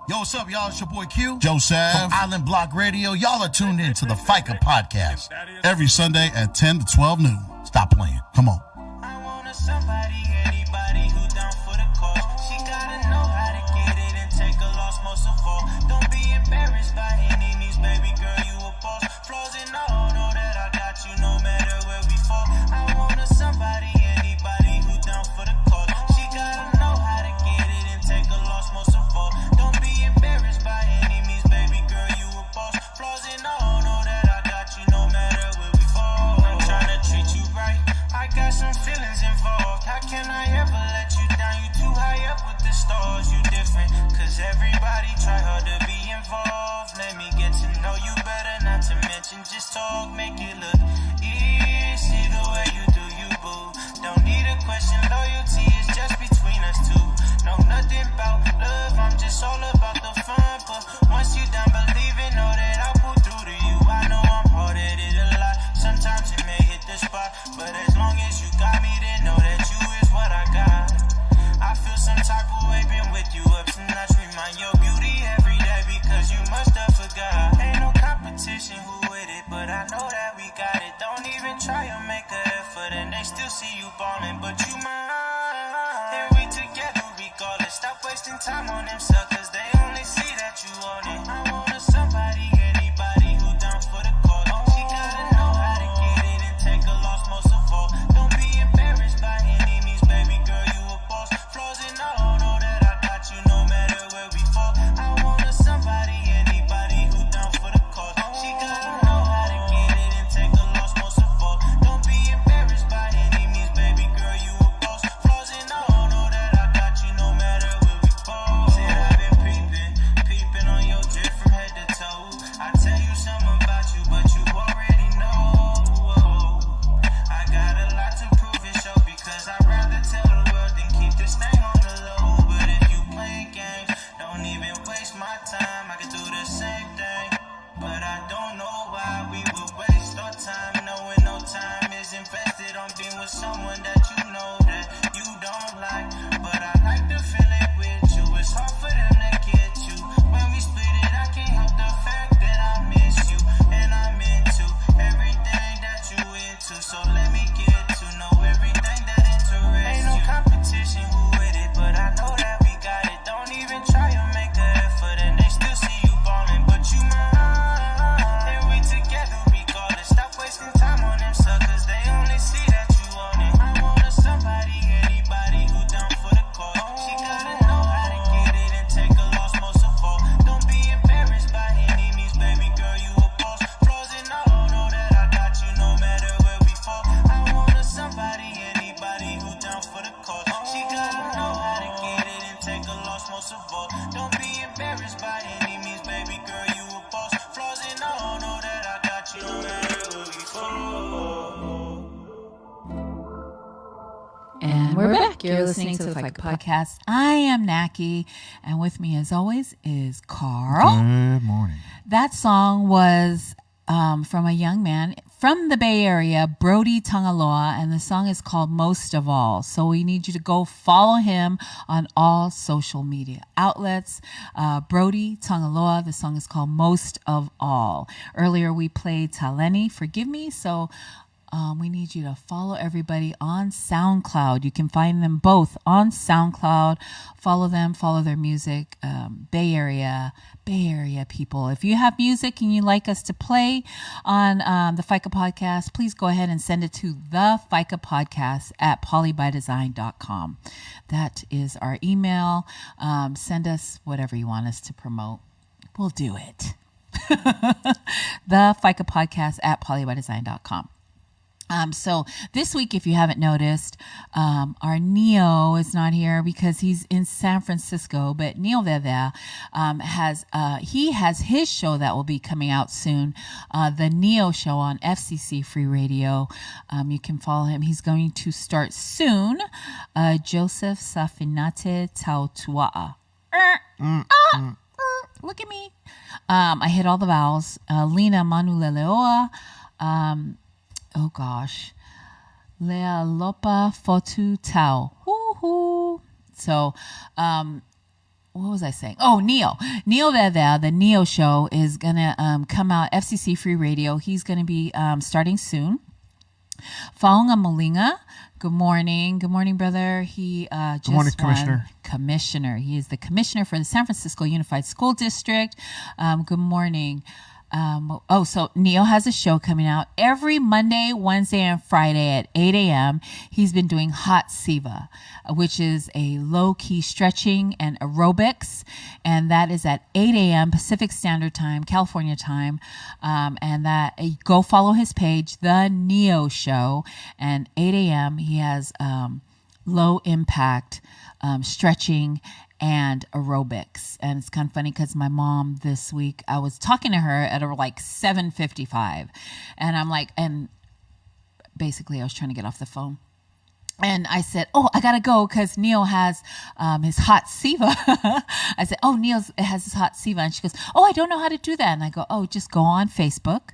Yo, what's up, y'all? It's your boy Q. Joseph. From Island Block Radio. Y'all are tuned in to the Faika podcast. Every Sunday at 10 to 12 noon. Stop playing. Come on. I want somebody, anybody who down for the cause. She gotta know how to get it and take a loss most of all. Don't be embarrassed by any means, baby girl, you a boss. Flaws and all, know that I got you no matter where we fall. I want somebody, anybody who down for the cause. She gotta know how to get it and take a loss most of all. Don't be embarrassed by any means, baby girl, you a boss. Flaws and all, know that I got you no matter where we fall. I'm trying to treat you right, I got some feelings involved. How can I ever let you down? You too high up with the stars, you different. Cause everybody try hard to be involved. Let me get to know you better, not to mention just talk, make it look easy the way you do you, boo. Don't need a question, loyalty is just between us two. Know nothing about love, I'm just all about the fun. But once you done believing, know that I'll pull through to you. I know I'm hard-headed a lot, sometimes it may hit the spot, but as long as you got me, then know that you is what I got. I feel some type of way, been with you up to nights. Remind your beauty every day because you must have forgot. Ain't no competition, who with it, but I know that we got it. Don't even try to make an effort and they still see you ballin', but you mine. And we together regardless. Stop wasting time on them suckers, they only see that you on it. I want somebody, anybody who down for the cause. She gotta know how to get it and take a loss most of all. Don't be embarrassed by any means, baby girl, you a boss. Flaws and all, know that I got you no matter where we fall. I want somebody, anybody who down for the cause. She gotta know how to get it and take a loss most of all. Don't be embarrassed by any means, baby girl, you a boss. Flaws and all, know that I got you no matter where we fall. Said I've been someone that you know that you don't like. But I like to feel it with you. It's hard for them to get you. When we split it, I can't help the fact that I miss you. And I'm into everything that you into. So let me get to know everything that interests you. Ain't no competition who with it, but I know that we got it. Don't even try to make the effort, and they still see you ballin', but you mine. And we together regardless. Stop wasting time on them suckers. They only see that you on it. I want somebody, anybody who down for the cause. She gotta know how to get it and take a loss most of all. Don't be embarrassed by any means, baby girl, you a boss. Flaws and all, know that I got you no matter where we fall. I want somebody, anybody who down for the cause. She gotta know how to get it and take a loss most of all. Don't be embarrassed by any means, baby girl, you a boss. Flaws and all, know that I got you no matter where we fall. And we're back. You're listening to the Faika Podcast. I am Nackie, and with me, as always, is Carl. Good morning. That song was from a young man from the Bay Area, Brody Tangaloa, and the song is called Most of All. So we need you to go follow him on all social media outlets. Brody Tangaloa, the song is called Most of All. Earlier we played Taleni, Forgive Me, so we need you to follow everybody on SoundCloud. You can find them both on SoundCloud. Follow them, follow their music. Bay Area people. If you have music and you'd like us to play on the Faika Podcast, please go ahead and send it to the Faika Podcast at polybydesign.com. That is our email. Send us whatever you want us to promote. We'll do it. The Faika Podcast at polybydesign.com. So this week, if you haven't noticed, our Neo is not here because he's in San Francisco, but Neo Veda has his show that will be coming out soon, the Neo Show on FCC Free Radio. You can follow him. He's going to start soon. Joseph Safinate Tautua. Look at me. I hit all the vowels. Lina Manuleleoa. Oh gosh, Lea Lopa Fotu Tau. Hoo-hoo. So, what was I saying? Oh, Neo Veda, the Neo Show is gonna come out FCC Free Radio. He's gonna be starting soon. Faunga Molinga. Good morning, brother. He just Good morning, Commissioner. Commissioner. He is the commissioner for the San Francisco Unified School District. Good morning. So Neo has a show coming out every Monday, Wednesday, and Friday at 8 a.m. He's been doing Hot Siva, which is a low-key stretching and aerobics, and that is at 8 a.m. Pacific Standard Time, California time. And that go follow his page, The Neo Show, and 8 a.m. he has low-impact stretching and aerobics. And it's kind of funny because my mom this week, I was talking to her at like 7:55, and I'm like, and basically I was trying to get off the phone. And I said, oh, I got to go because Neo has his Hot Siva. I said, oh, Neo has his Hot Siva. And she goes, oh, I don't know how to do that. And I go, oh, just go on Facebook,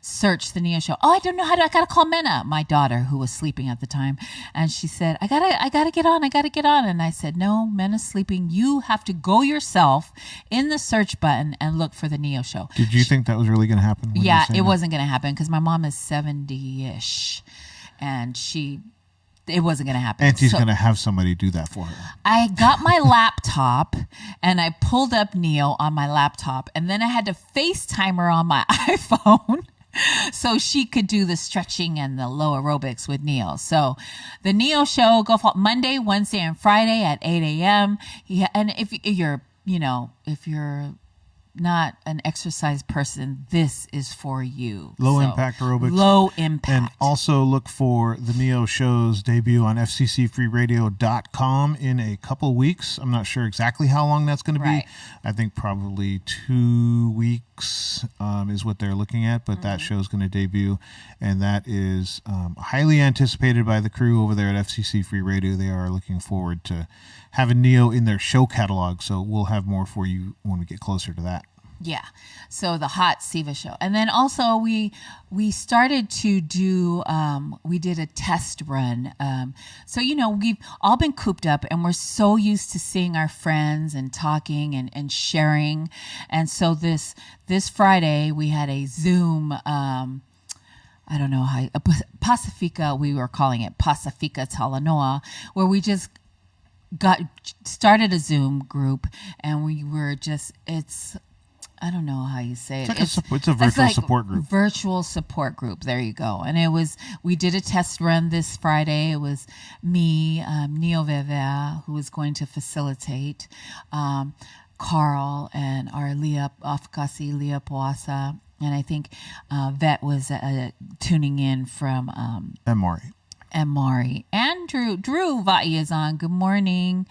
search the Neo Show. Oh, I don't know how to, I got to call Mena, my daughter, who was sleeping at the time. And she said, I gotta get on. And I said, no, Mena's sleeping. You have to go yourself in the search button and look for the Neo Show. Did you think that was really going to happen? Yeah, it wasn't going to happen because my mom is 70-ish. And it wasn't going to happen. Auntie's going to have somebody do that for her. I got my laptop and I pulled up Neo on my laptop, and then I had to FaceTime her on my iPhone so she could do the stretching and the low aerobics with Neo. So the Neo Show, go for Monday, Wednesday, and Friday at 8 a.m. And if you're not an exercise person, this is for you. Low impact aerobics. Low impact. And also look for the Neo Show's debut on FCCFreeRadio.com in a couple weeks. I'm not sure exactly how long that's going to be. I think probably 2 weeks is what they're looking at, but that show is going to debut, and that is highly anticipated by the crew over there at FCC Free Radio. They are looking forward to having Neo in their show catalog, so we'll have more for you when we get closer to that. Yeah. So the hot Siva show. And then also we started to do, we did a test run. So, we've all been cooped up and we're so used to seeing our friends and talking and sharing. And so this Friday we had a Zoom, I don't know how, Pacifica, we were calling it Pacifica Talanoa, where we just started a Zoom group and we were just, I don't know how you say it. It's a virtual support group. Virtual support group. There you go. And we did a test run this Friday. It was me, Neo Vevea, who was going to facilitate, Carl, and our Afkasi Leah Poasa. And I think Vet was tuning in from and Maury. And Drew Vai is on. Good morning.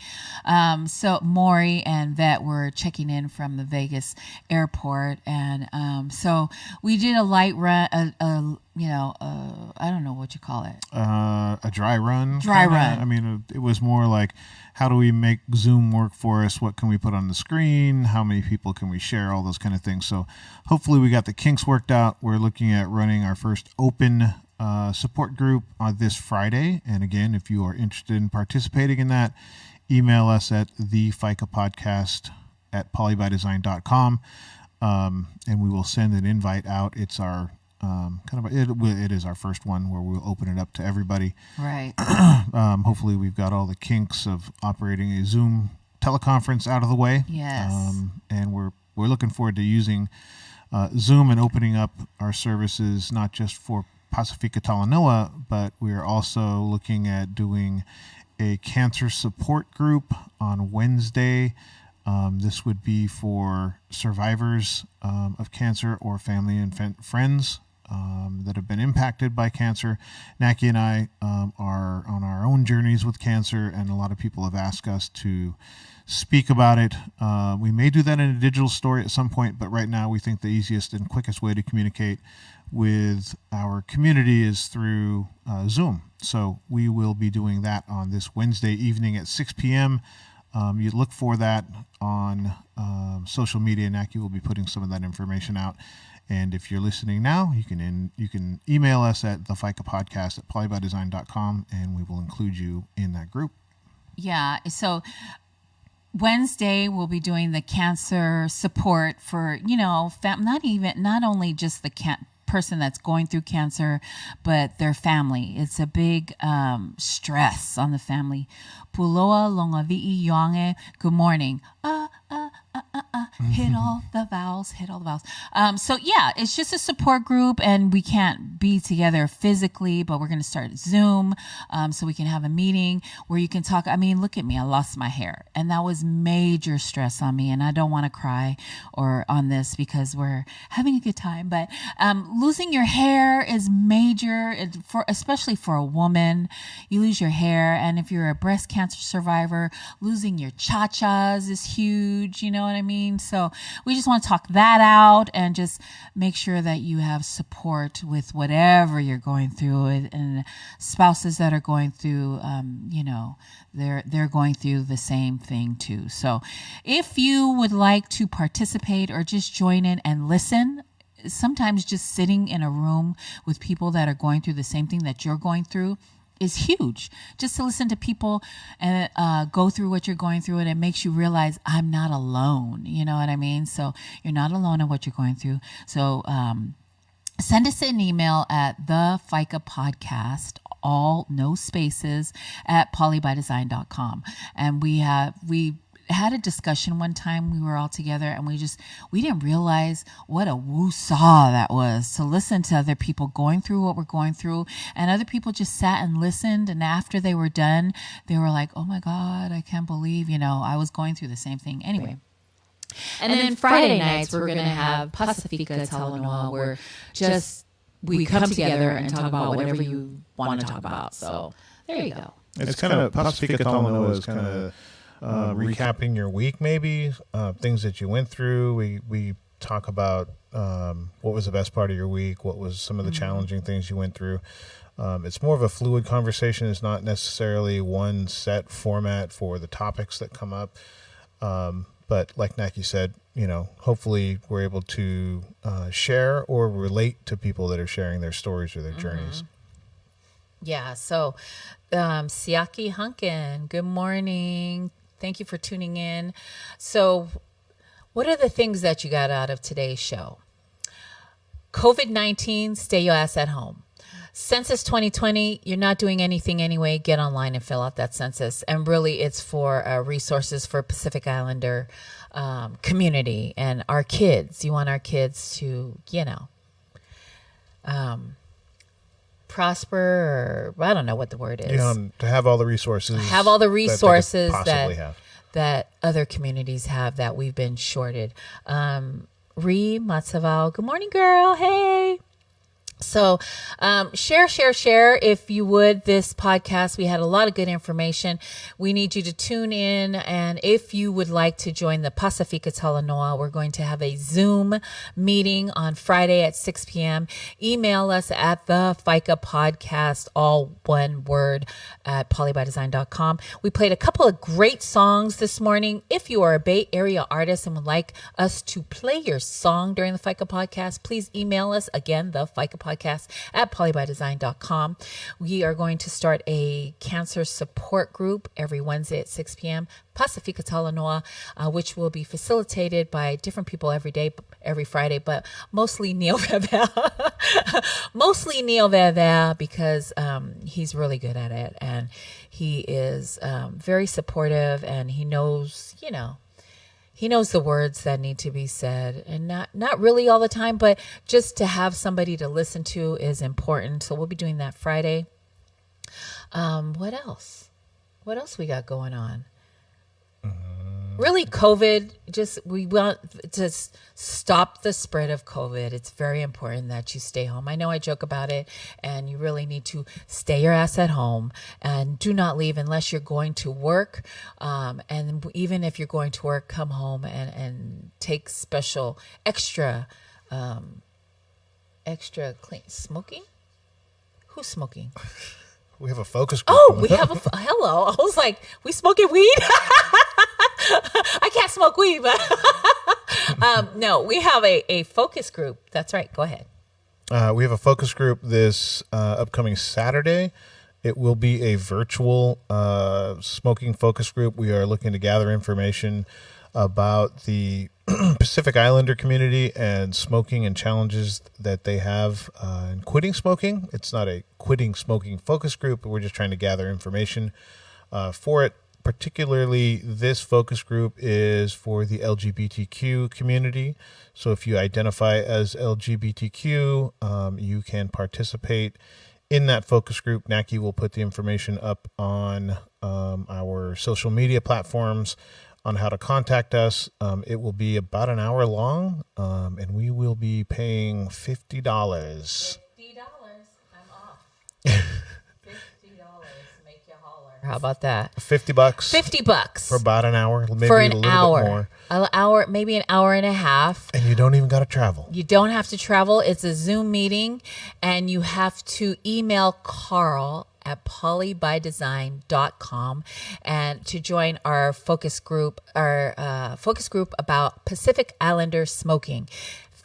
So Maury and Vet were checking in from the Vegas airport. And so we did a light run, I don't know what you call it. A dry run. Run. I mean, it was more like, how do we make Zoom work for us? What can we put on the screen? How many people can we share? All those kind of things. So hopefully we got the kinks worked out. We're looking at running our first open support group on this Friday. And again, if you are interested in participating in that, email us at thefikapodcast@polybydesign.com, and we will send an invite out. It's our it is our first one where we'll open it up to everybody. Right. Hopefully we've got all the kinks of operating a Zoom teleconference out of the way. Yes. And we're looking forward to using Zoom and opening up our services not just for Pacifica Talanoa, but we're also looking at doing a cancer support group on Wednesday. This would be for survivors of cancer or family and friends that have been impacted by cancer. Nackie and I are on our own journeys with cancer, and a lot of people have asked us to speak about it. We may do that in a digital story at some point, but right now we think the easiest and quickest way to communicate with our community is through Zoom. So we will be doing that on this Wednesday evening at 6 p.m. You look for that on social media. Nackie will be putting some of that information out. And if you're listening now, you can email us at thefikapodcast@polybydesign.com, and we will include you in that group. Yeah. So Wednesday we'll be doing the cancer support for, not only just the person that's going through cancer, but their family. It's a big stress on the family. Puloa longavi'i yonge. Good morning. Hit all the vowels. So yeah, it's just a support group, and we can't be together physically, but we're going to start Zoom, so we can have a meeting where you can talk. I mean, look at me. I lost my hair, and that was major stress on me, and I don't want to cry on this because we're having a good time, but losing your hair is major, especially for a woman. You lose your hair, and if you're a breast cancer survivor, losing your cha-chas is huge, you know what I mean? So we just want to talk that out and just make sure that you have support with whatever you're going through, and spouses that are going through, they're going through the same thing too. So if you would like to participate or just join in and listen, sometimes just sitting in a room with people that are going through the same thing that you're going through is huge. Just to listen to people and go through what you're going through, and it makes you realize I'm not alone. You know what I mean? So you're not alone in what you're going through. So send us an email at the Faika Podcast, all no spaces, at polybydesign.com. And we had a discussion one time. We were all together, and we didn't realize what a woo-saw that was, to listen to other people going through what we're going through. And other people just sat and listened, and after they were done, they were like, oh my God, I can't believe, I was going through the same thing. Anyway. And then Friday nights, we're going to have Pacifica Talanoa, where we come together and talk about whatever you want to talk about. So there you go. It's kind of, Pacifica Talanoa is kind of recapping your week, maybe things that you went through. We talk about what was the best part of your week, what was some of the challenging things you went through. It's more of a fluid conversation. It's not necessarily one set format for the topics that come up, But like Nackie said, hopefully we're able to share or relate to people that are sharing their stories or their journeys. Yeah. So, Siaki Hunkin, good morning. Thank you for tuning in. So, what are the things that you got out of today's show? COVID-19, stay your ass at home. Census 2020, you're not doing anything anyway. Get online and fill out that census. And really, it's for resources for Pacific Islander community and our kids. You want our kids to, prosper, or I don't know what the word is. To have all the resources. Have all the resources that other communities have that we've been shorted. Ree Matsaval, good morning, girl. Hey. So share if you would this podcast. We had a lot of good information. We need you to tune in, and if you would like to join the Pacifica Talanoa, we're going to have a Zoom meeting on Friday at 6 p.m. Email us at the Faika podcast, all one word, at polybydesign.com. We played a couple of great songs this morning. If you are a Bay Area artist and would like us to play your song during the Faika podcast, please email us again, the Faika podcast at polybydesign.com. We are going to start a cancer support group every Wednesday at 6 p.m. Pacifica Talanoa, which will be facilitated by different people every day, every Friday, but mostly Neil Veva. Mostly Neil Veva, because he's really good at it, and he is very supportive, and he knows, he knows the words that need to be said, and not really all the time, but just to have somebody to listen to is important. So we'll be doing that Friday. What else? What else we got going on? Really, COVID, we want to stop the spread of COVID. It's very important that you stay home. I know I joke about it, and you really need to stay your ass at home and do not leave unless you're going to work. And even if you're going to work, come home and take special extra clean. Smoking? Who's smoking? We have a focus group. Oh, we have hello. I was like, we smoking weed? I can't smoke weed, but no, we have a focus group. That's right. Go ahead. We have a focus group this upcoming Saturday. It will be a virtual smoking focus group. We are looking to gather information about the Pacific Islander community and smoking and challenges that they have in quitting smoking. It's not a quitting smoking focus group, but we're just trying to gather information for it. Particularly, this focus group is for the LGBTQ community. So if you identify as LGBTQ, you can participate in that focus group. Nackie will put the information up on our social media platforms on how to contact us. It will be about an hour long, and we will be paying $50. $50. I'm off. How about that? $50. $50 for about an hour, maybe for a little bit more. An hour, maybe an hour and a half. And you don't even got to travel. You don't have to travel. It's a Zoom meeting, and you have to email Carl at polybydesign.com and to join our focus group about Pacific Islander smoking.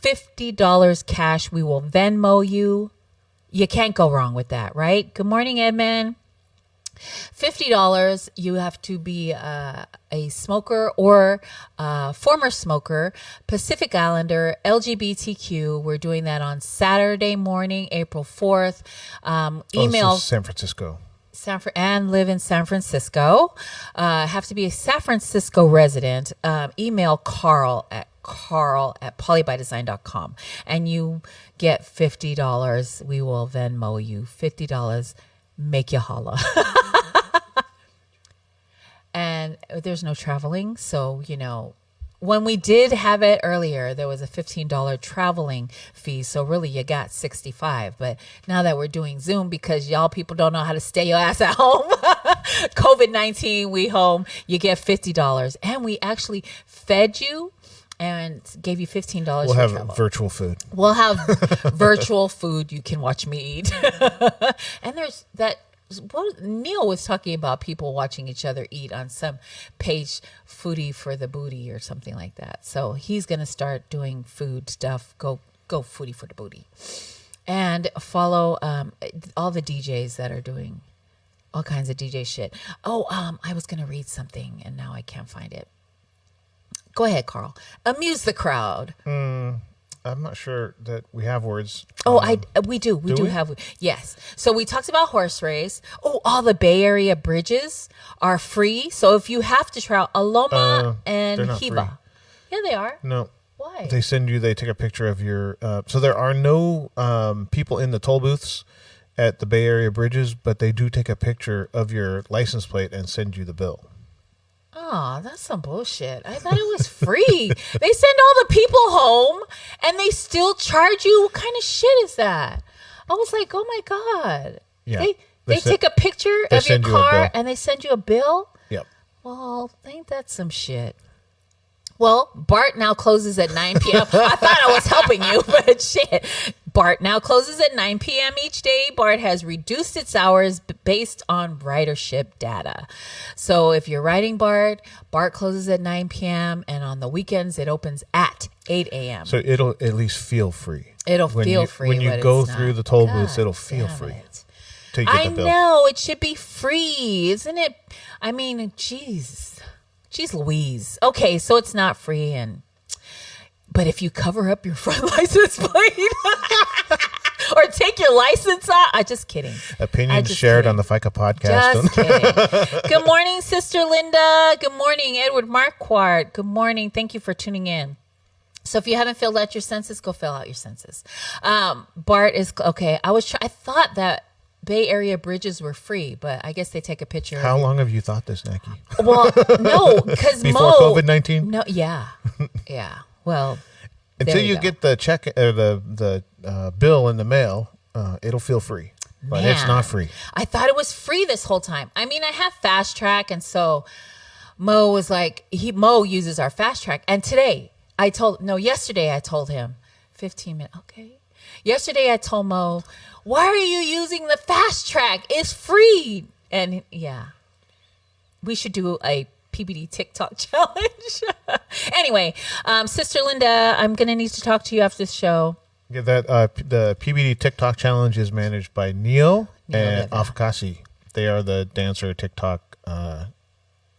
$50 cash. We will Venmo you. You can't go wrong with that, right? Good morning, Edmund. $50. You have to be a smoker or former smoker, Pacific Islander, LGBTQ. We're doing that on Saturday morning, April 4th. Email San Francisco. And live in San Francisco. Have to be a San Francisco resident. Email Carl at polybydesign.com, and you get $50. We will Venmo you $50. Make you holla. And there's no traveling. So, when we did have it earlier, there was a $15 traveling fee. So really you got $65. But now that we're doing Zoom, because y'all people don't know how to stay your ass at home, COVID-19, we home, you get $50. And we actually fed you and gave you $15. We'll have virtual food. We'll have virtual food. You can watch me eat. And there's that Neil was talking about people watching each other eat on some page, Foodie for the Booty or something like that. So he's going to start doing food stuff. Go Foodie for the Booty. And follow all the DJs that are doing all kinds of DJ shit. Oh, I was going to read something and now I can't find it. Go ahead, Carl. Amuse the crowd. I'm not sure that we have words. Oh, we do. We do have. Yes. So we talked about horse race. Oh, all the Bay Area bridges are free. So if you have to travel, Aloma and Hiba. Free. Yeah, they are. No. Why? They take a picture of your. So there are no people in the toll booths at the Bay Area bridges, but they do take a picture of your license plate and send you the bill. Oh, that's some bullshit. I thought it was free. They send all the people home and they still charge you. What kind of shit is that? I was like, oh my God. Yeah. They take a picture of your car and they send you a bill? Yep. Well, ain't that some shit? Well, BART now closes at 9 p.m. I thought I was helping you, but shit. BART now closes at 9 p.m. each day. BART has reduced its hours based on ridership data. So if you're riding BART closes at 9 p.m. and on the weekends it opens at 8 a.m. So it'll at least feel free. It'll feel free. When you go through the toll booths, it'll feel free. I know. It should be free, isn't it? I mean, jeez Louise. Okay, so it's not free, but if you cover up your front license plate or take your license off, I'm just kidding. Opinions shared on the Faika podcast. Just kidding. Good morning, Sister Linda. Good morning, Edward Marquardt. Good morning. Thank you for tuning in. So if you haven't filled out your census, go fill out your census. BART is okay. I thought that Bay Area bridges were free, but I guess they take a picture. How long have you thought this, Nackie? Well, no, because before COVID-19. No, yeah. Well, until you get the check or the bill in the mail, it'll feel free, but it's not free. I thought it was free this whole time. I mean, I have Fast Track, and so Mo was like, Mo uses our Fast Track, and yesterday I told him 15 minutes. Okay, yesterday I told Mo, why are you using the Fast Track? It's free. And yeah, we should do a PBD TikTok challenge. Anyway, Sister Linda, I'm going to need to talk to you after this show. Yeah, the PBD TikTok challenge is managed by Neo and Afakasi. They are the dancer TikTok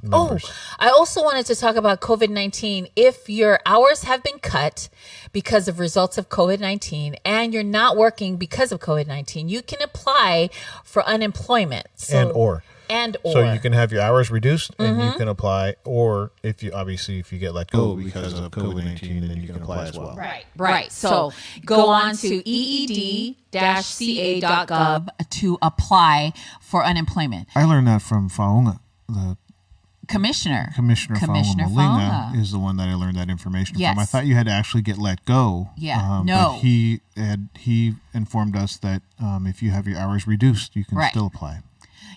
members. I also wanted to talk about COVID-19. If your hours have been cut because of results of COVID-19 and you're not working because of COVID-19, you can apply for unemployment. And or. So you can have your hours reduced and you can apply, or if you get let go because of COVID-19, then you can apply as well. Right. So go on to eed-ca.gov to apply for unemployment. I learned that from Faunga, the Commissioner Faunga is the one that I learned that information from. I thought you had to actually get let go. No. But he informed us that if you have your hours reduced, you can still apply.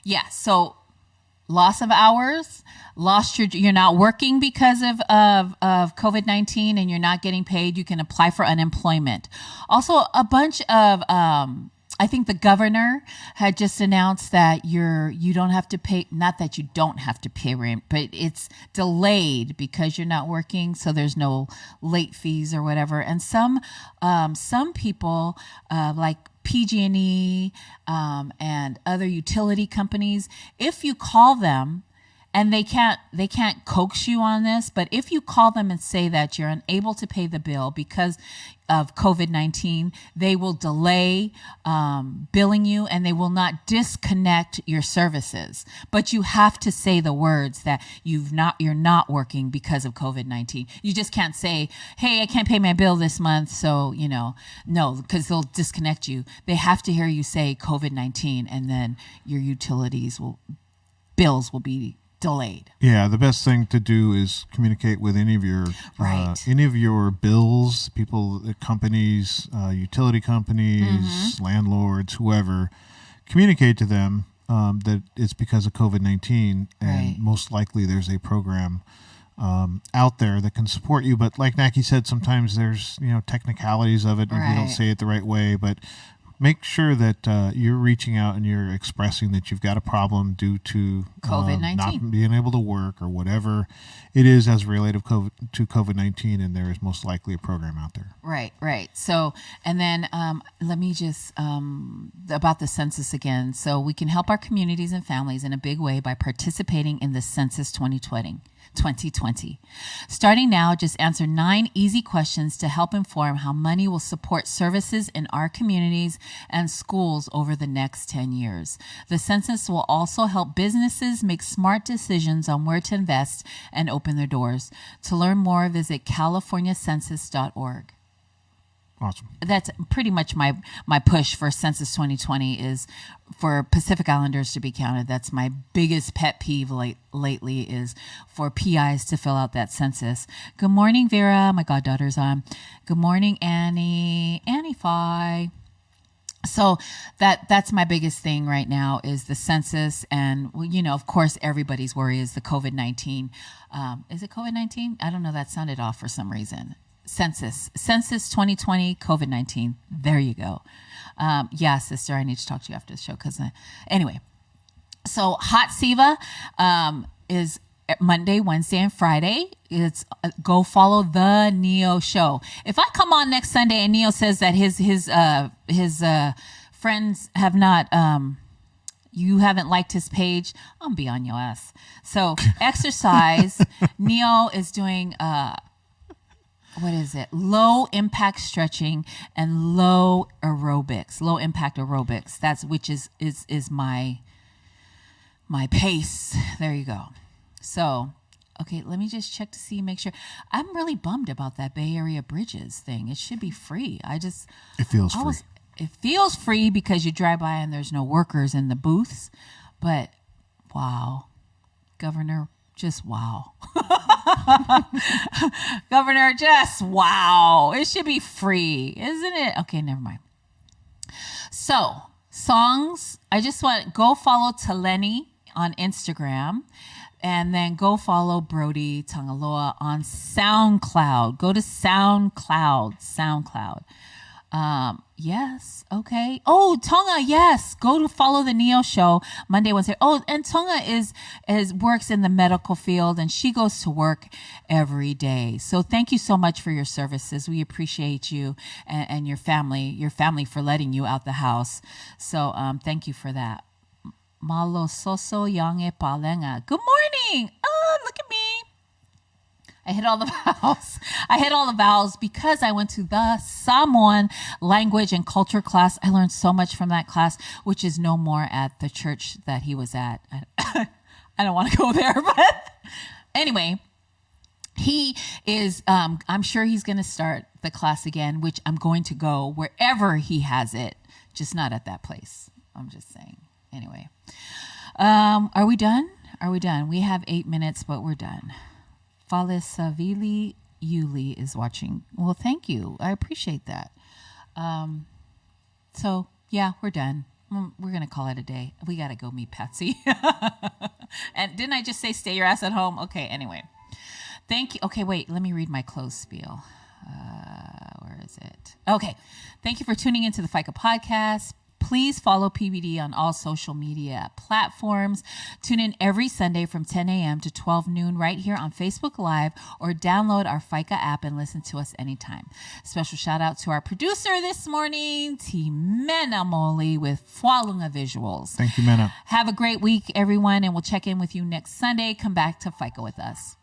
Yeah. So loss of hours, you're not working because of COVID-19 and you're not getting paid, you can apply for unemployment. Also, a bunch of I think the governor had just announced that you don't have to pay, not that you don't have to pay rent, but it's delayed because you're not working, so there's no late fees or whatever. And some people like PG&E and other utility companies, if you call them, and they can't coax you on this, but if you call them and say that you're unable to pay the bill because of COVID-19, they will delay billing you and they will not disconnect your services. But you have to say the words that you're not working because of COVID-19. You just can't say, hey, I can't pay my bill this month, so no, because they'll disconnect you. They have to hear you say COVID-19, and then your bills will be delayed. Yeah, the best thing to do is communicate with any of your bills, people, companies, utility companies, landlords, whoever. Communicate to them that it's because of COVID-19, and most likely there's a program out there that can support you. But like Nackie said, sometimes there's technicalities of it, if you don't say it the right way. But make sure that you're reaching out and you're expressing that you've got a problem due to COVID-19. not being able to work or whatever it is as related to COVID-19, and there is most likely a program out there. Right. So, and then let me just, about the census again. So we can help our communities and families in a big way by participating in the Census 2020. Starting now, just answer 9 easy questions to help inform how money will support services in our communities and schools over the next 10 years. The census will also help businesses make smart decisions on where to invest and open their doors. To learn more, visit californiacensus.org. Awesome. That's pretty much my push for Census 2020 is for Pacific Islanders to be counted. That's my biggest pet peeve lately is for PIs to fill out that census. Good morning, Vera. My goddaughter's on. Good morning, Annie. Annie Phi. So that's my biggest thing right now is the census. And, of course, everybody's worry is the COVID-19. Is it COVID-19? I don't know. That sounded off for some reason. Census 2020, COVID-19. There you go. Yeah, sister, I need to talk to you after the show because anyway. So Hot Siva is Monday, Wednesday, and Friday. It's go follow the Neo show. If I come on next Sunday and Neo says that his friends have not you haven't liked his page, I'm gonna be on your ass. So exercise. Neo is doing what is it? Low impact stretching and low aerobics, low impact aerobics. That's which is my pace. There you go. So, okay, let me just check to make sure. I'm really bummed about that Bay Area Bridges thing. It should be free. It feels free. It feels free because you drive by and there's no workers in the booths. But wow, Governor, just wow. Governor, just wow. It should be free, isn't it? Okay, never mind. So, songs. I just want go follow Taleni on Instagram and then go follow Brody Tangaloa on SoundCloud. Go to SoundCloud. Yes. Okay. Oh, Tonga. Yes. Go to follow the Neo show Monday, Wednesday. Oh, and Tonga works in the medical field and she goes to work every day. So thank you so much for your services. We appreciate you and your family for letting you out the house. So, thank you for that. Malo soso yange palenga. Good morning. Oh, look at me. I hit all the vowels because I went to the Samoan language and culture class. I learned so much from that class, which is no more at the church that he was at. I don't want to go there, but anyway, he is, I'm sure he's going to start the class again, which I'm going to go wherever he has it, just not at that place. I'm just saying. Anyway, are we done? We have 8 minutes, but we're done. Falisavili Yuli is watching. Well, thank you. I appreciate that. So, yeah, we're done. We're going to call it a day. We got to go meet Patsy. And didn't I just say stay your ass at home? Okay, anyway. Thank you. Okay, wait. Let me read my close spiel. Where is it? Okay. Thank you for tuning into the Faika podcast. Please follow PBD on all social media platforms. Tune in every Sunday from 10 a.m. to 12 noon right here on Facebook Live or download our Faika app and listen to us anytime. Special shout out to our producer this morning, Timena Moli with Fualunga Visuals. Thank you, Mena. Have a great week, everyone, and we'll check in with you next Sunday. Come back to Faika with us.